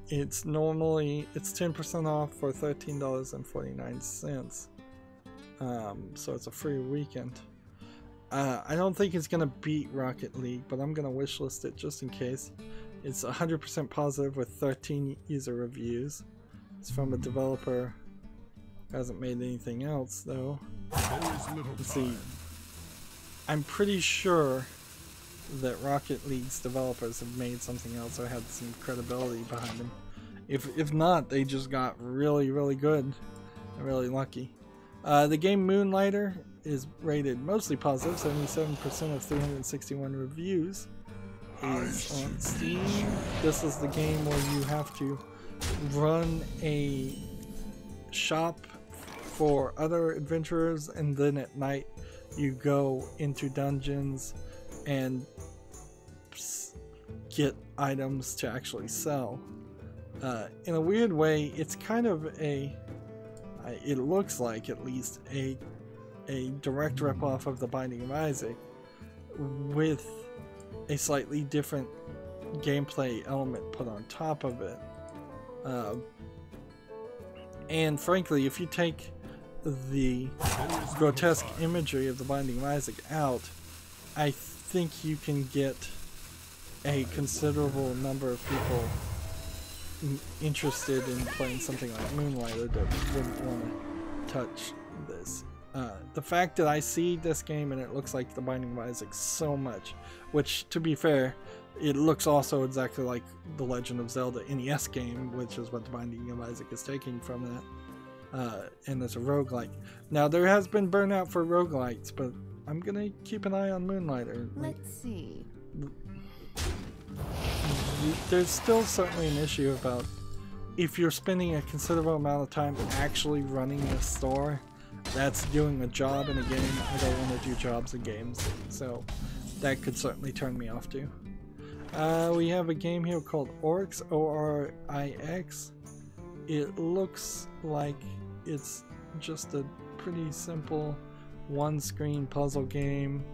it's 10% off for $13.49. So it's a free weekend. I don't think it's gonna beat Rocket League, but I'm gonna wishlist it just in case. It's 100% positive with 13 user reviews. It's from a developer who hasn't made anything else though. Let's see. I'm pretty sure that Rocket League's developers have made something else or had some credibility behind them. If not, they just got really good and really lucky. The game Moonlighter is rated mostly positive, 77% of 361 reviews is on Steam. This is the game where you have to run a shop for other adventurers, and then at night you go into dungeons and get items to actually sell. In a weird way, it's kind of a it looks like at least a direct ripoff of The Binding of Isaac with a slightly different gameplay element put on top of it. And frankly, if you take the grotesque imagery of The Binding of Isaac out, I think you can get a considerable number of people interested in playing something like Moonlighter that wouldn't want to touch this. The fact that I see this game and it looks like The Binding of Isaac so much, which, to be fair, it looks also exactly like the Legend of Zelda NES game, which is what The Binding of Isaac is taking from that. And it's a roguelike. Now, there has been burnout for roguelikes, but I'm gonna keep an eye on Moonlighter. Let's see. There's still certainly an issue about if you're spending a considerable amount of time actually running the store, that's doing a job in a game. I don't want to do jobs in games, so that could certainly turn me off too. We have a game here called Oryx, O-R-I-X. It looks like it's just a pretty simple one-screen puzzle game.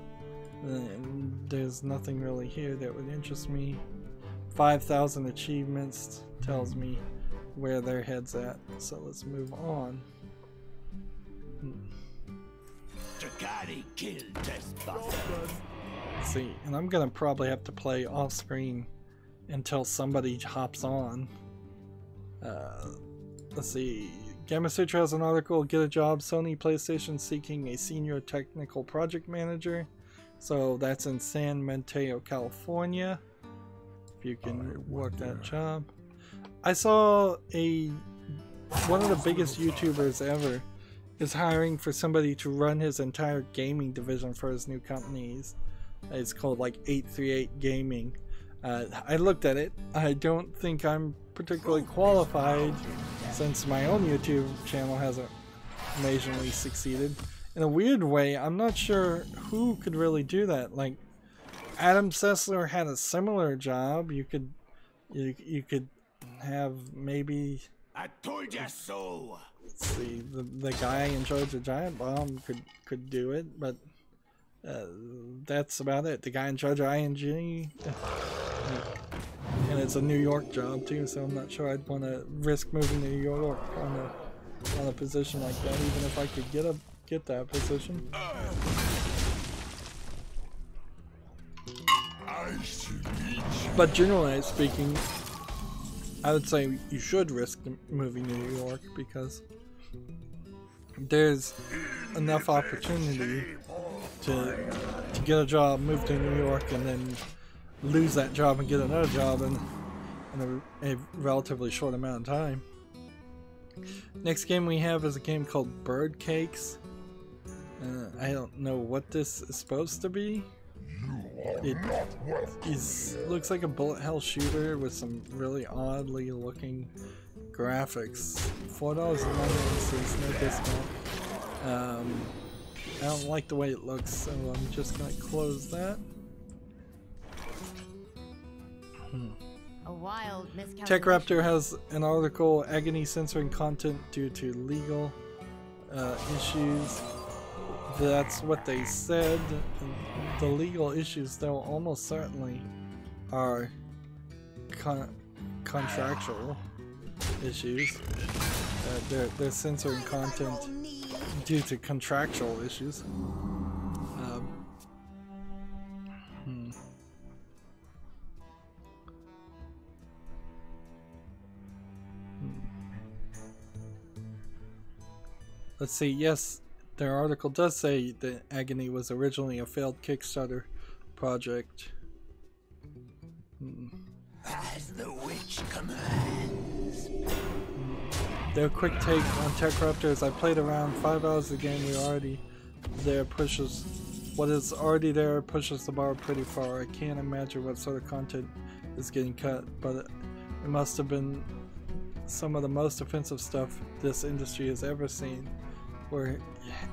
And there's nothing really here that would interest me. 5,000 achievements tells me where their head's at, so let's move on. Let's see, and I'm gonna probably have to play off screen until somebody hops on. Let's see, Gamma Sutra has an article, Get a Job, Sony PlayStation seeking a senior technical project manager. So that's in San Mateo, California. If you can work that job. I saw one of the biggest YouTubers ever is hiring for somebody to run his entire gaming division for his new companies. It's called like 838 Gaming. I looked at it. I don't think I'm particularly qualified since my own YouTube channel hasn't amazingly succeeded. In a weird way, I'm not sure who could really do that. Like, Adam Sessler had a similar job. You could have maybe. I told you so. Let's see, the guy in charge of Giant Bomb could do it, but that's about it. The guy in charge of ING, and it's a New York job too, so I'm not sure I'd want to risk moving to New York on a position like that, even if I could get that position. But generally speaking, I would say you should risk moving to New York because there's enough opportunity to get a job, move to New York, and then lose that job and get another job in a relatively short amount of time. Next game we have is a game called Bird Cakes. I don't know what this is supposed to be. It looks like a bullet hell shooter with some really oddly looking graphics. $4.99, no discount. I don't like the way it looks, so I'm just gonna close that. A wild miscalculation. Tech Raptor has an article, Agony censoring content due to legal issues. That's what they said. The legal issues, though, almost certainly are contractual issues. They're censoring content due to contractual issues. Let's see, yes, their article does say that Agony was originally a failed Kickstarter project. As the witch commands. Their quick take on Tech Raptors, I played around 5 hours of the game. What is already there pushes the bar pretty far. I can't imagine what sort of content is getting cut, but it must have been some of the most offensive stuff this industry has ever seen, where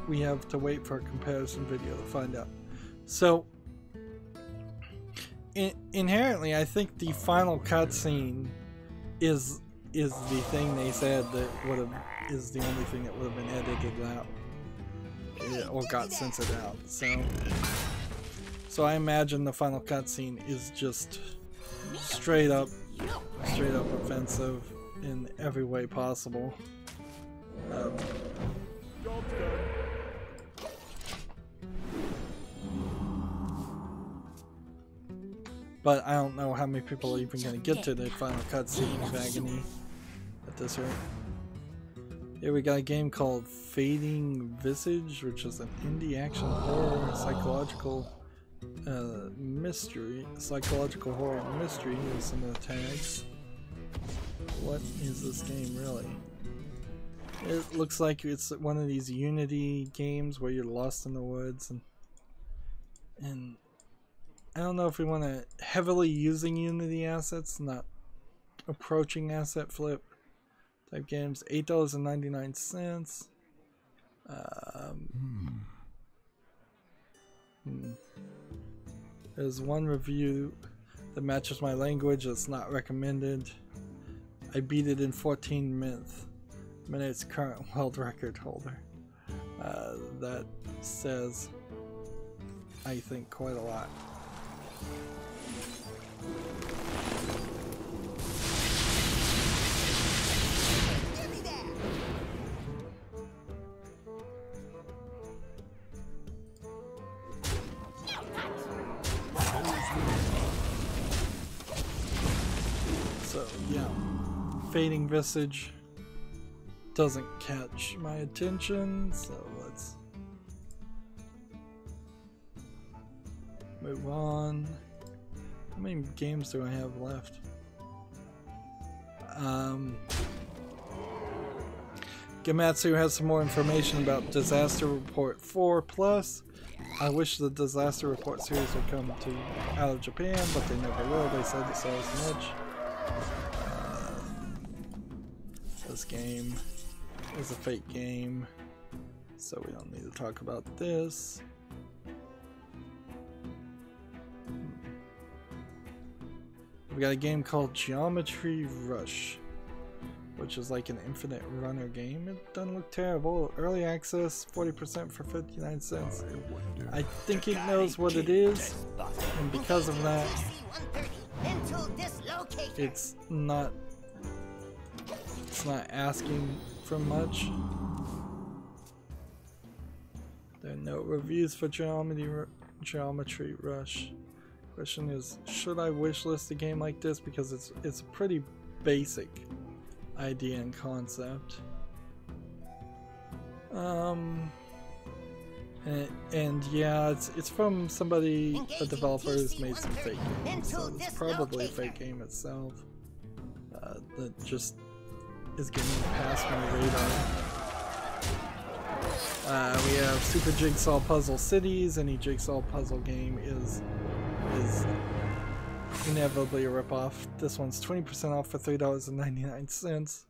we have to wait for a comparison video to find out. So inherently, I think the final cutscene is the thing they said that would have is the only thing that would have been edited out or got censored out. So I imagine the final cutscene is just straight up offensive in every way possible. But I don't know how many people are even going to get to the final cutscene of agony at this rate. Here we got a game called Fading Visage, which is an indie action horror psychological mystery. Psychological horror mystery. Here's some of the tags. What is this game really? It looks like it's one of these Unity games where you're lost in the woods, and I don't know if we want to heavily using Unity assets, not approaching asset flip type games. $8.99. There's one review that matches my language. It's not recommended. I beat it in 14 minutes. Current world record holder. That says, I think, quite a lot. So yeah, Fading Visage doesn't catch my attention, so let's move on. How many games do I have left? Gematsu has some more information about Disaster Report 4 Plus. I wish the Disaster Report series would come out of Japan, but they never will. They said so as much. This game is a fake game, so we don't need to talk about this. We got a game called Geometry Rush, which is like an infinite runner game. It doesn't look terrible. Early access, 40% for 59 cents. I think it knows what it is, and because of that, it's not asking for much. There are no reviews for Geometry Rush. Question is, should I wishlist a game like this, because it's a pretty basic idea and concept. And yeah, it's from somebody, a developer who's made some fake games, so it's probably a fake game itself that just is getting past my radar. We have Super Jigsaw Puzzle Cities. Any Jigsaw puzzle game is inevitably a ripoff. This one's 20% off for $3.99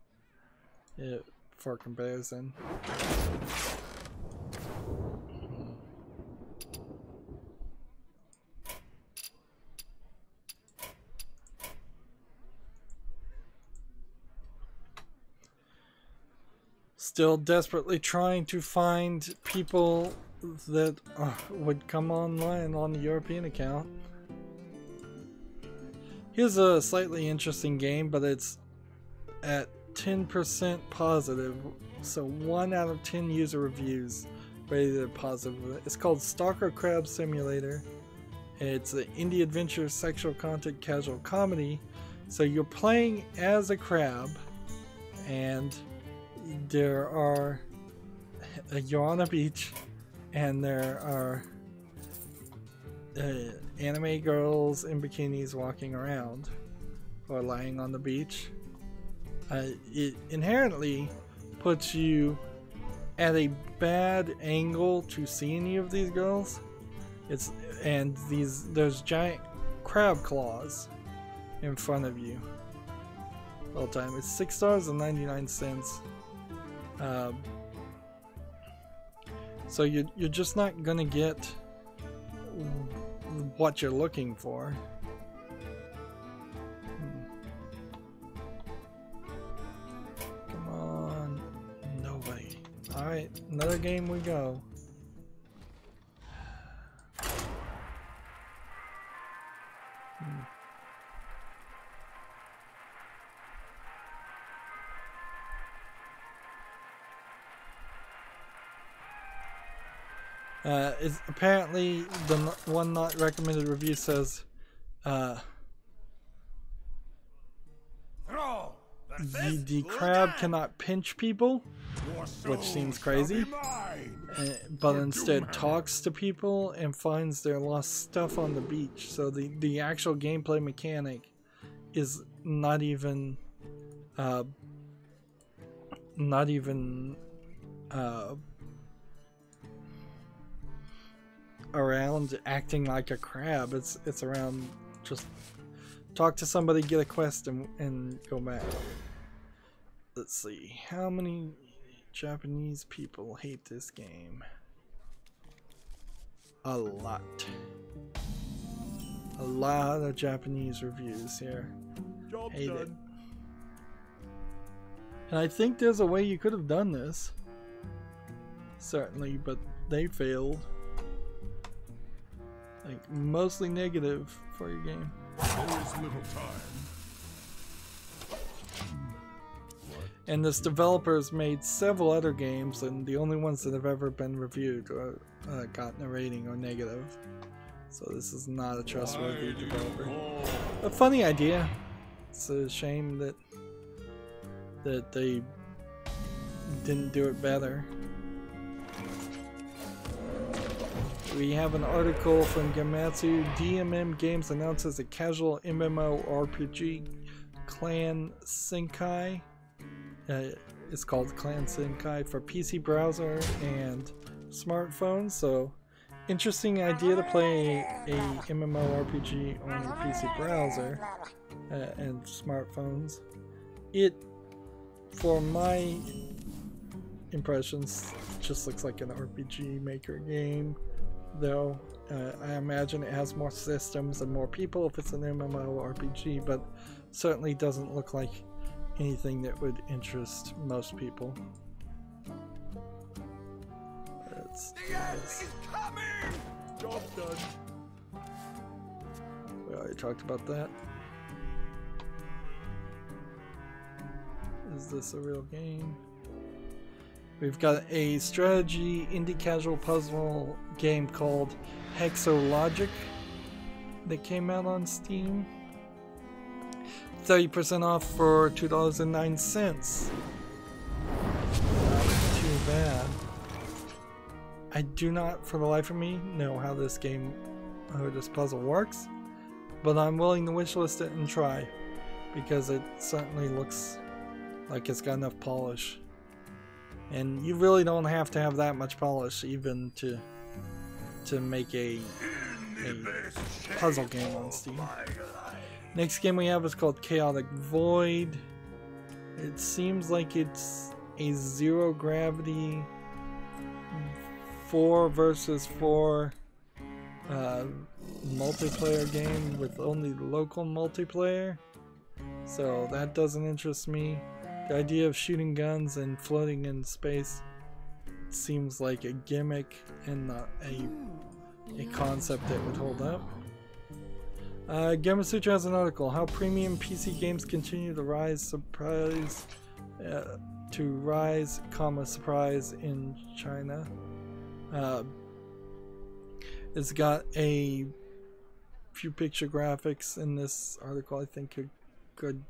for comparison. Still desperately trying to find people that would come online on the European account. Here's a slightly interesting game, but it's at 10% positive, so 1 out of 10 user reviews rated positive. It's called Stalker Crab Simulator. It's an indie adventure sexual content casual comedy. So you're playing as a crab, and you're on a beach, and there are anime girls in bikinis walking around or lying on the beach. It inherently puts you at a bad angle to see any of these girls. There's giant crab claws in front of you all the time. It's $6.99. So you're just not gonna get what you're looking for. Come on. Alright, another game we go. Is apparently the one not recommended review says the crab cannot pinch people, which seems crazy, but instead talks to people and finds their lost stuff on the beach. So the actual gameplay mechanic is not even around acting like a crab. It's around just talk to somebody, get a quest, and go back. Let's see, how many Japanese people hate this game? A lot. A lot of Japanese reviews here. Hate it. And I think there's a way you could have done this. Certainly, but they failed. Like, mostly negative for your game. There is little time. And this developer's made several other games, and the only ones that have ever been reviewed or gotten a rating or negative. So this is not a trustworthy developer. A funny idea. It's a shame that they didn't do it better. We have an article from Gamatsu. DMM Games announces a casual MMORPG, Clan Senkai. It's called Clan Senkai for PC browser and smartphone. So, interesting idea to play a MMORPG on your PC browser and smartphones. It, for my impressions, just looks like an RPG Maker game. Though I imagine it has more systems and more people if it's an MMORPG, but certainly doesn't look like anything that would interest most people. That's nice. Job done. We already talked about that. Is this a real game? We've got a strategy indie casual puzzle game called Hexologic that came out on Steam. 30% off for $2.09. Not too bad. I do not, for the life of me, know how this game or this puzzle works, but I'm willing to wishlist it and try because it certainly looks like it's got enough polish. And you really don't have to have that much polish even to make a puzzle game on Steam. Next game we have is called Chaotic Void. It seems like it's a zero gravity 4 versus 4 multiplayer game with only local multiplayer. So that doesn't interest me. The idea of shooting guns and floating in space seems like a gimmick and not a concept that would hold up. Gamasutra has an article, how premium PC games continue to rise, surprise in China. It's got a few picture graphics in this article. I think could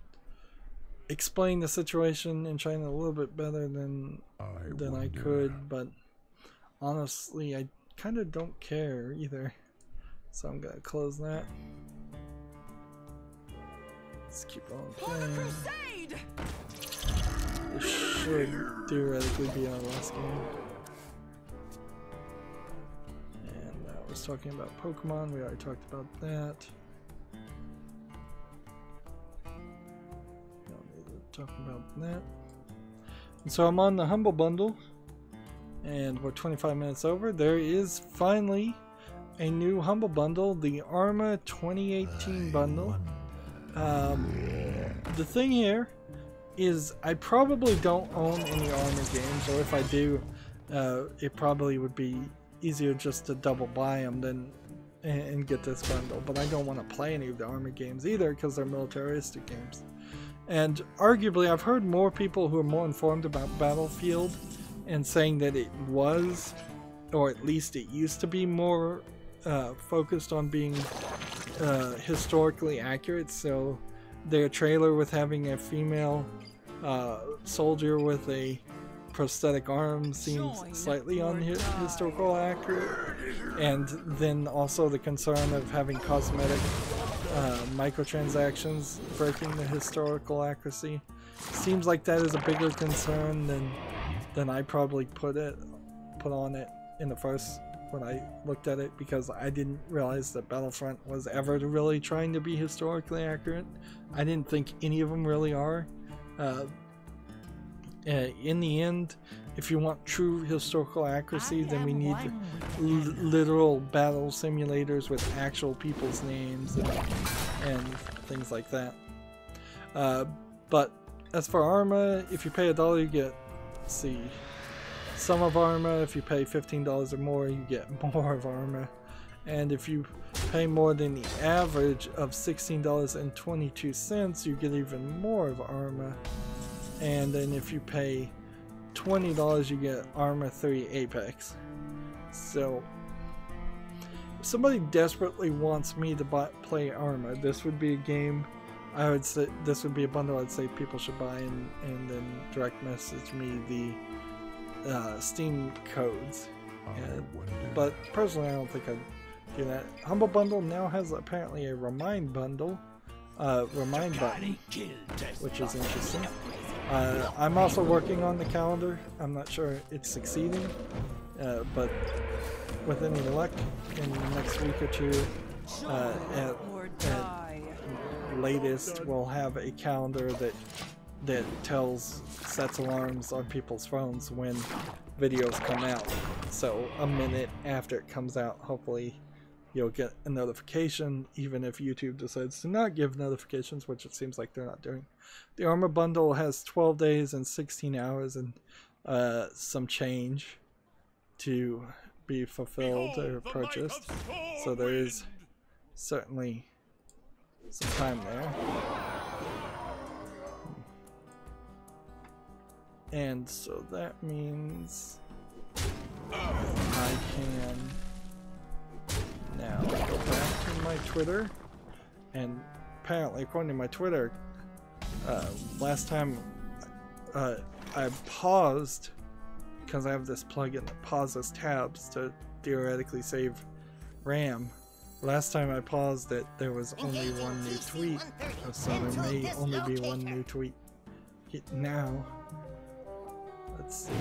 explain the situation in China a little bit better than I could, but honestly I kind of don't care either, so I'm gonna close that. Let's keep on playing. This should theoretically be our last game. And I was talking about Pokemon, we already talked about that. Talking about that. And so I'm on the Humble Bundle and we're 25 minutes over. There is finally a new Humble Bundle, the Arma 2018 bundle. The thing here is I probably don't own any Arma games, or if I do, it probably would be easier just to double buy them than and get this bundle. But I don't want to play any of the Arma games either because they're militaristic games. And arguably, I've heard more people who are more informed about Battlefield and saying that it was, or at least it used to be, more focused on being historically accurate. So their trailer with having a female soldier with a prosthetic arm seems slightly historical accurate, and then also the concern of having cosmetic microtransactions breaking the historical accuracy seems like that is a bigger concern than I probably put on it in the first when I looked at it, because I didn't realize that Battlefront was ever really trying to be historically accurate. I didn't think any of them really are. In the end, if you want true historical accuracy, then we need literal battle simulators with actual people's names and things like that. But as for Arma, if you pay $1, you get, let's see, some of Arma. If you pay $15 or more, you get more of Arma. And if you pay more than the average of $16.22, you get even more of Arma. And then if you pay $20, you get Arma 3 Apex. So if somebody desperately wants me to play Arma, this would be a game I would say, this would be a bundle I'd say people should buy, and then direct message me the Steam codes. But personally, I don't think I'd do that. Humble Bundle now has apparently a remind bundle, remind button, which is interesting. I'm also working on the calendar. I'm not sure it's succeeding, but with any luck, in the next week or two, at latest, we'll have a calendar that sets alarms on people's phones when videos come out. So a minute after it comes out, hopefully you'll get a notification, even if YouTube decides to not give notifications, which it seems like they're not doing. The Arma bundle has 12 days and 16 hours and some change to be fulfilled or purchased. So there is certainly some time there. And so that means I can now go back to my Twitter, and apparently according to my Twitter, last time I paused, because I have this plugin that pauses tabs to theoretically save RAM. Last time I paused it, there was only one new tweet, so there may only be one new tweet now. Let's see.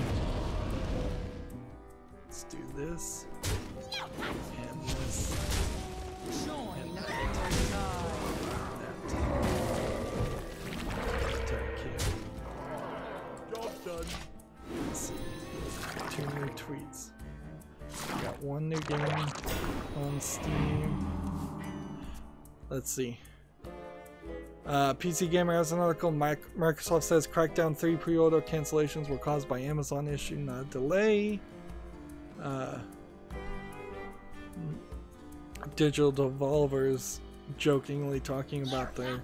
Let's do this. And this. And that. Job done. Let's see. 2 new tweets. Got 1 new game on Steam. Let's see. PC Gamer has an article. Microsoft says Crackdown 3 pre-order cancellations were caused by Amazon issue, not a delay. Digital Devolvers jokingly talking about their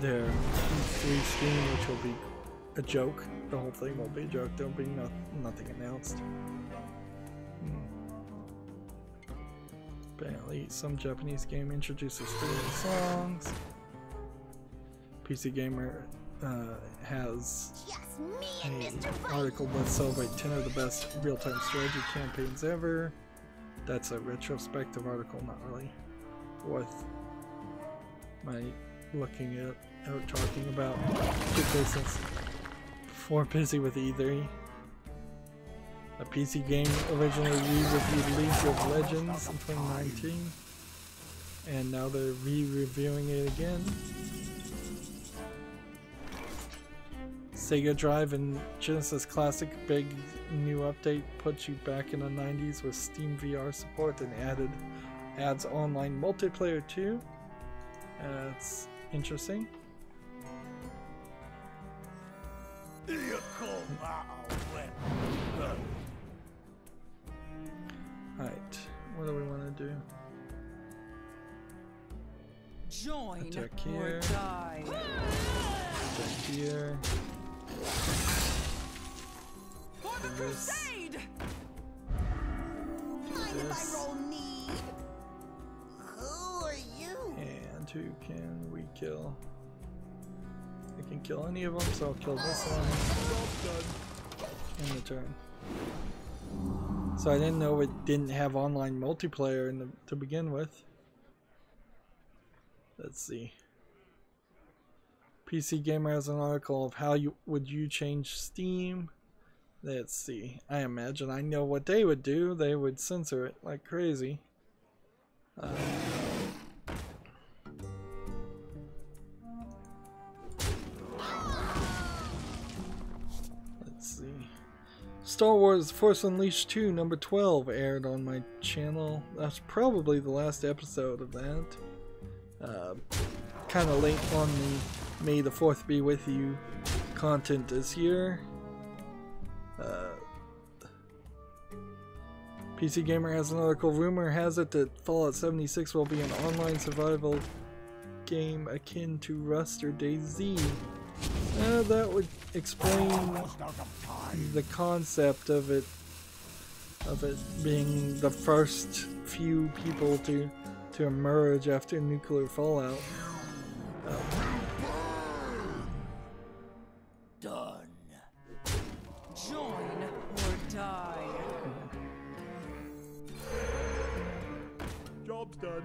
E3 stream, which will be a joke. The whole thing will be a joke. There'll be nothing announced. Apparently, some Japanese game introduces 3 new songs. PC Gamer has an article that celebrates 10 of the best real-time strategy campaigns ever. That's a retrospective article, not really worth my looking at or talking about, particularly since we're busy with E3. A PC game originally re-reviewed League of Legends in 2019, and now they're re-reviewing it again. Sega Drive and Genesis Classic big new update puts you back in the 90s with Steam VR support and adds online multiplayer too. That's interesting. Join Attack or here. die. Attack here. For the This. crusade! Mind if This. I roll need? Who are you? And who can we kill? I can kill any of them, so I'll kill this one. In the turn. So I didn't know it didn't have online multiplayer to begin with. Let's see. PC Gamer has an article of how would you change Steam. Let's see. I imagine I know what they would do. They would censor it like crazy. Let's see. Star Wars Force Unleashed 2 number 12 aired on my channel. That's probably the last episode of that. Kind of late on the May the 4th be with you content this year. PC Gamer has an article. Rumor has it that Fallout 76 will be an online survival game akin to Rust or DayZ. That would explain the concept of it being the first few people to emerge after nuclear fallout. Done. Join or die. Job's done.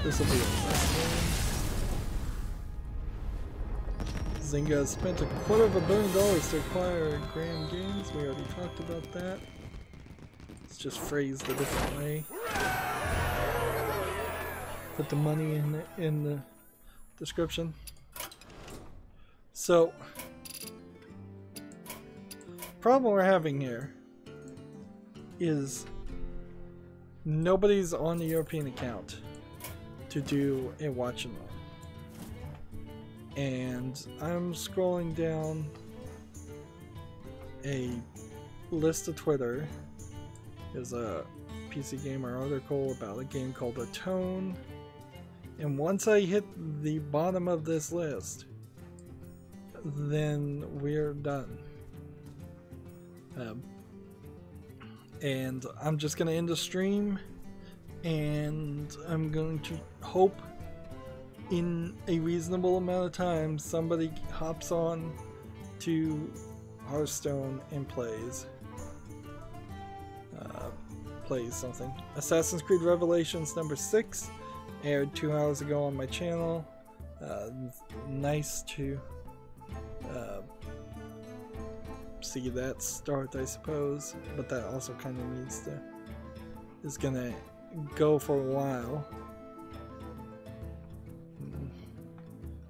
This will be a fast game. Zynga spent $250 million to acquire Grand Games. We already talked about that. It's just phrased a different way. Put the money in the description. So, problem we're having here is nobody's on the European account to do a watch along. And I'm scrolling down a list of Twitter. There's a PC Gamer article about a game called Atone. And once I hit the bottom of this list, then we're done. And I'm just going to end the stream, and I'm going to hope in a reasonable amount of time somebody hops on to Hearthstone and plays something. Assassin's Creed Revelations number 6 aired 2 hours ago on my channel. Nice to see that start, I suppose, but that also kind of is gonna go for a while.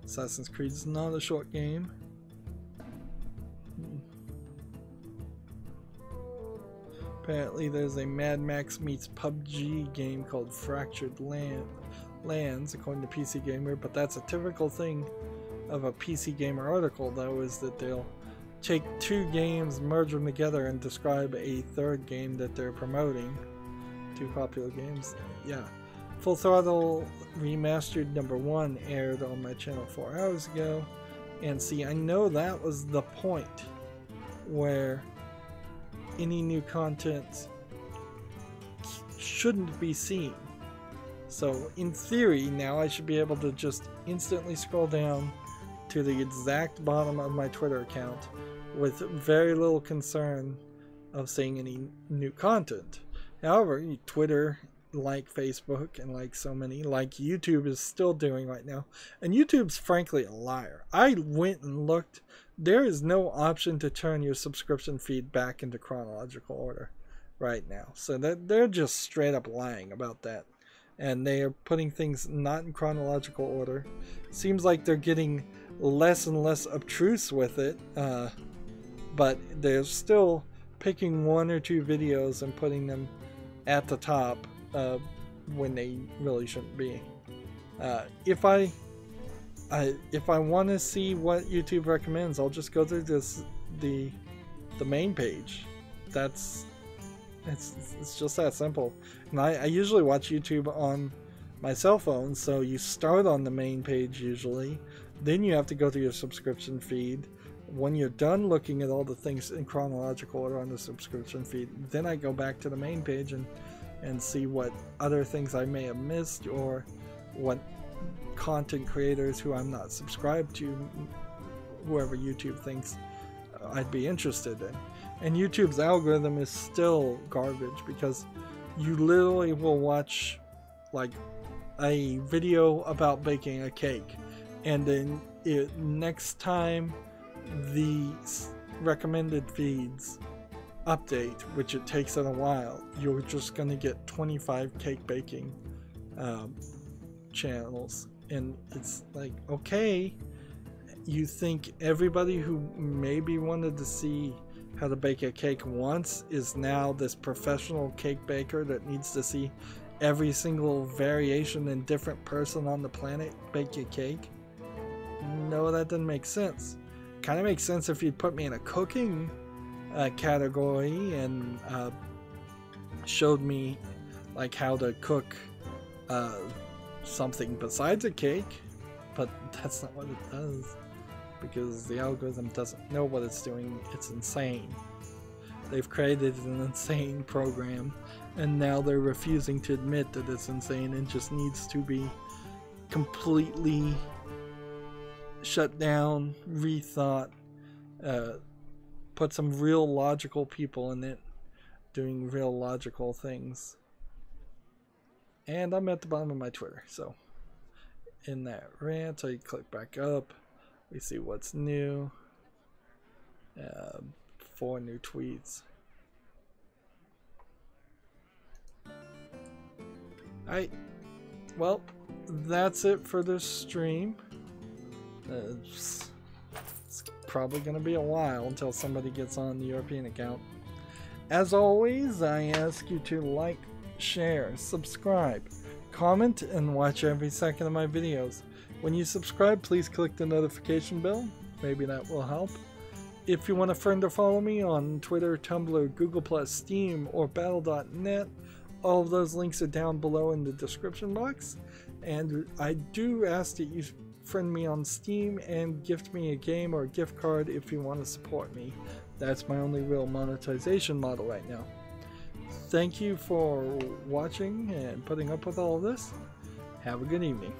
Assassin's Creed is not a short game. Apparently there's a Mad Max meets PUBG game called Fractured Lands, according to PC Gamer, but that's a typical thing of a PC Gamer article, though, is that they'll take 2 games, merge them together, and describe a 3rd game that they're promoting. 2 popular games. Yeah. Full Throttle Remastered number 1 aired on my channel 4 hours ago. And see, I know that was the point where any new content shouldn't be seen. So in theory, now I should be able to just instantly scroll down to the exact bottom of my Twitter account with very little concern of seeing any new content. However, Twitter, like Facebook, and like so many, like YouTube is still doing right now, and YouTube's frankly a liar. I went and looked. There is no option to turn your subscription feed back into chronological order right now. So they're just straight up lying about that. And they are putting things not in chronological order. Seems like they're getting less and less obtruse with it. But they're still picking 1 or 2 videos and putting them at the top when they really shouldn't be. If I want to see what YouTube recommends, I'll just go through the main page. That's It's just that simple. And I usually watch YouTube on my cell phone, so you start on the main page usually, then you have to go to your subscription feed. When you're done looking at all the things in chronological order on the subscription feed, then I go back to the main page and see what other things I may have missed, or what content creators who I'm not subscribed to, whoever YouTube thinks I'd be interested in. And YouTube's algorithm is still garbage, because you literally will watch like a video about baking a cake, and then next time the recommended feeds update, which it takes it a while, you're just going to get 25 cake baking channels. And it's like, okay, you think everybody who maybe wanted to see how to bake a cake once is now this professional cake baker that needs to see every single variation and different person on the planet bake a cake? No, that doesn't make sense. Kind of makes sense if you'd put me in a cooking category and showed me like how to cook something besides a cake, but that's not what it does, because the algorithm doesn't know what it's doing. It's insane. They've created an insane program, and now they're refusing to admit that it's insane and just needs to be completely shut down, rethought, put some real logical people in it doing real logical things. And I'm at the bottom of my Twitter, so in that rant, I click back up, we see what's new. 4 new tweets. Alright, well, that's it for this stream. It's probably going to be a while until somebody gets on the European account. As always, I ask you to like, share, subscribe, comment, and watch every second of my videos. When you subscribe, please click the notification bell. Maybe that will help. If you want a friend or follow me on Twitter, Tumblr, Google+, Steam, or Battle.net, all of those links are down below in the description box. And I do ask that you friend me on Steam and gift me a game or a gift card if you want to support me. That's my only real monetization model right now. Thank you for watching and putting up with all of this. Have a good evening.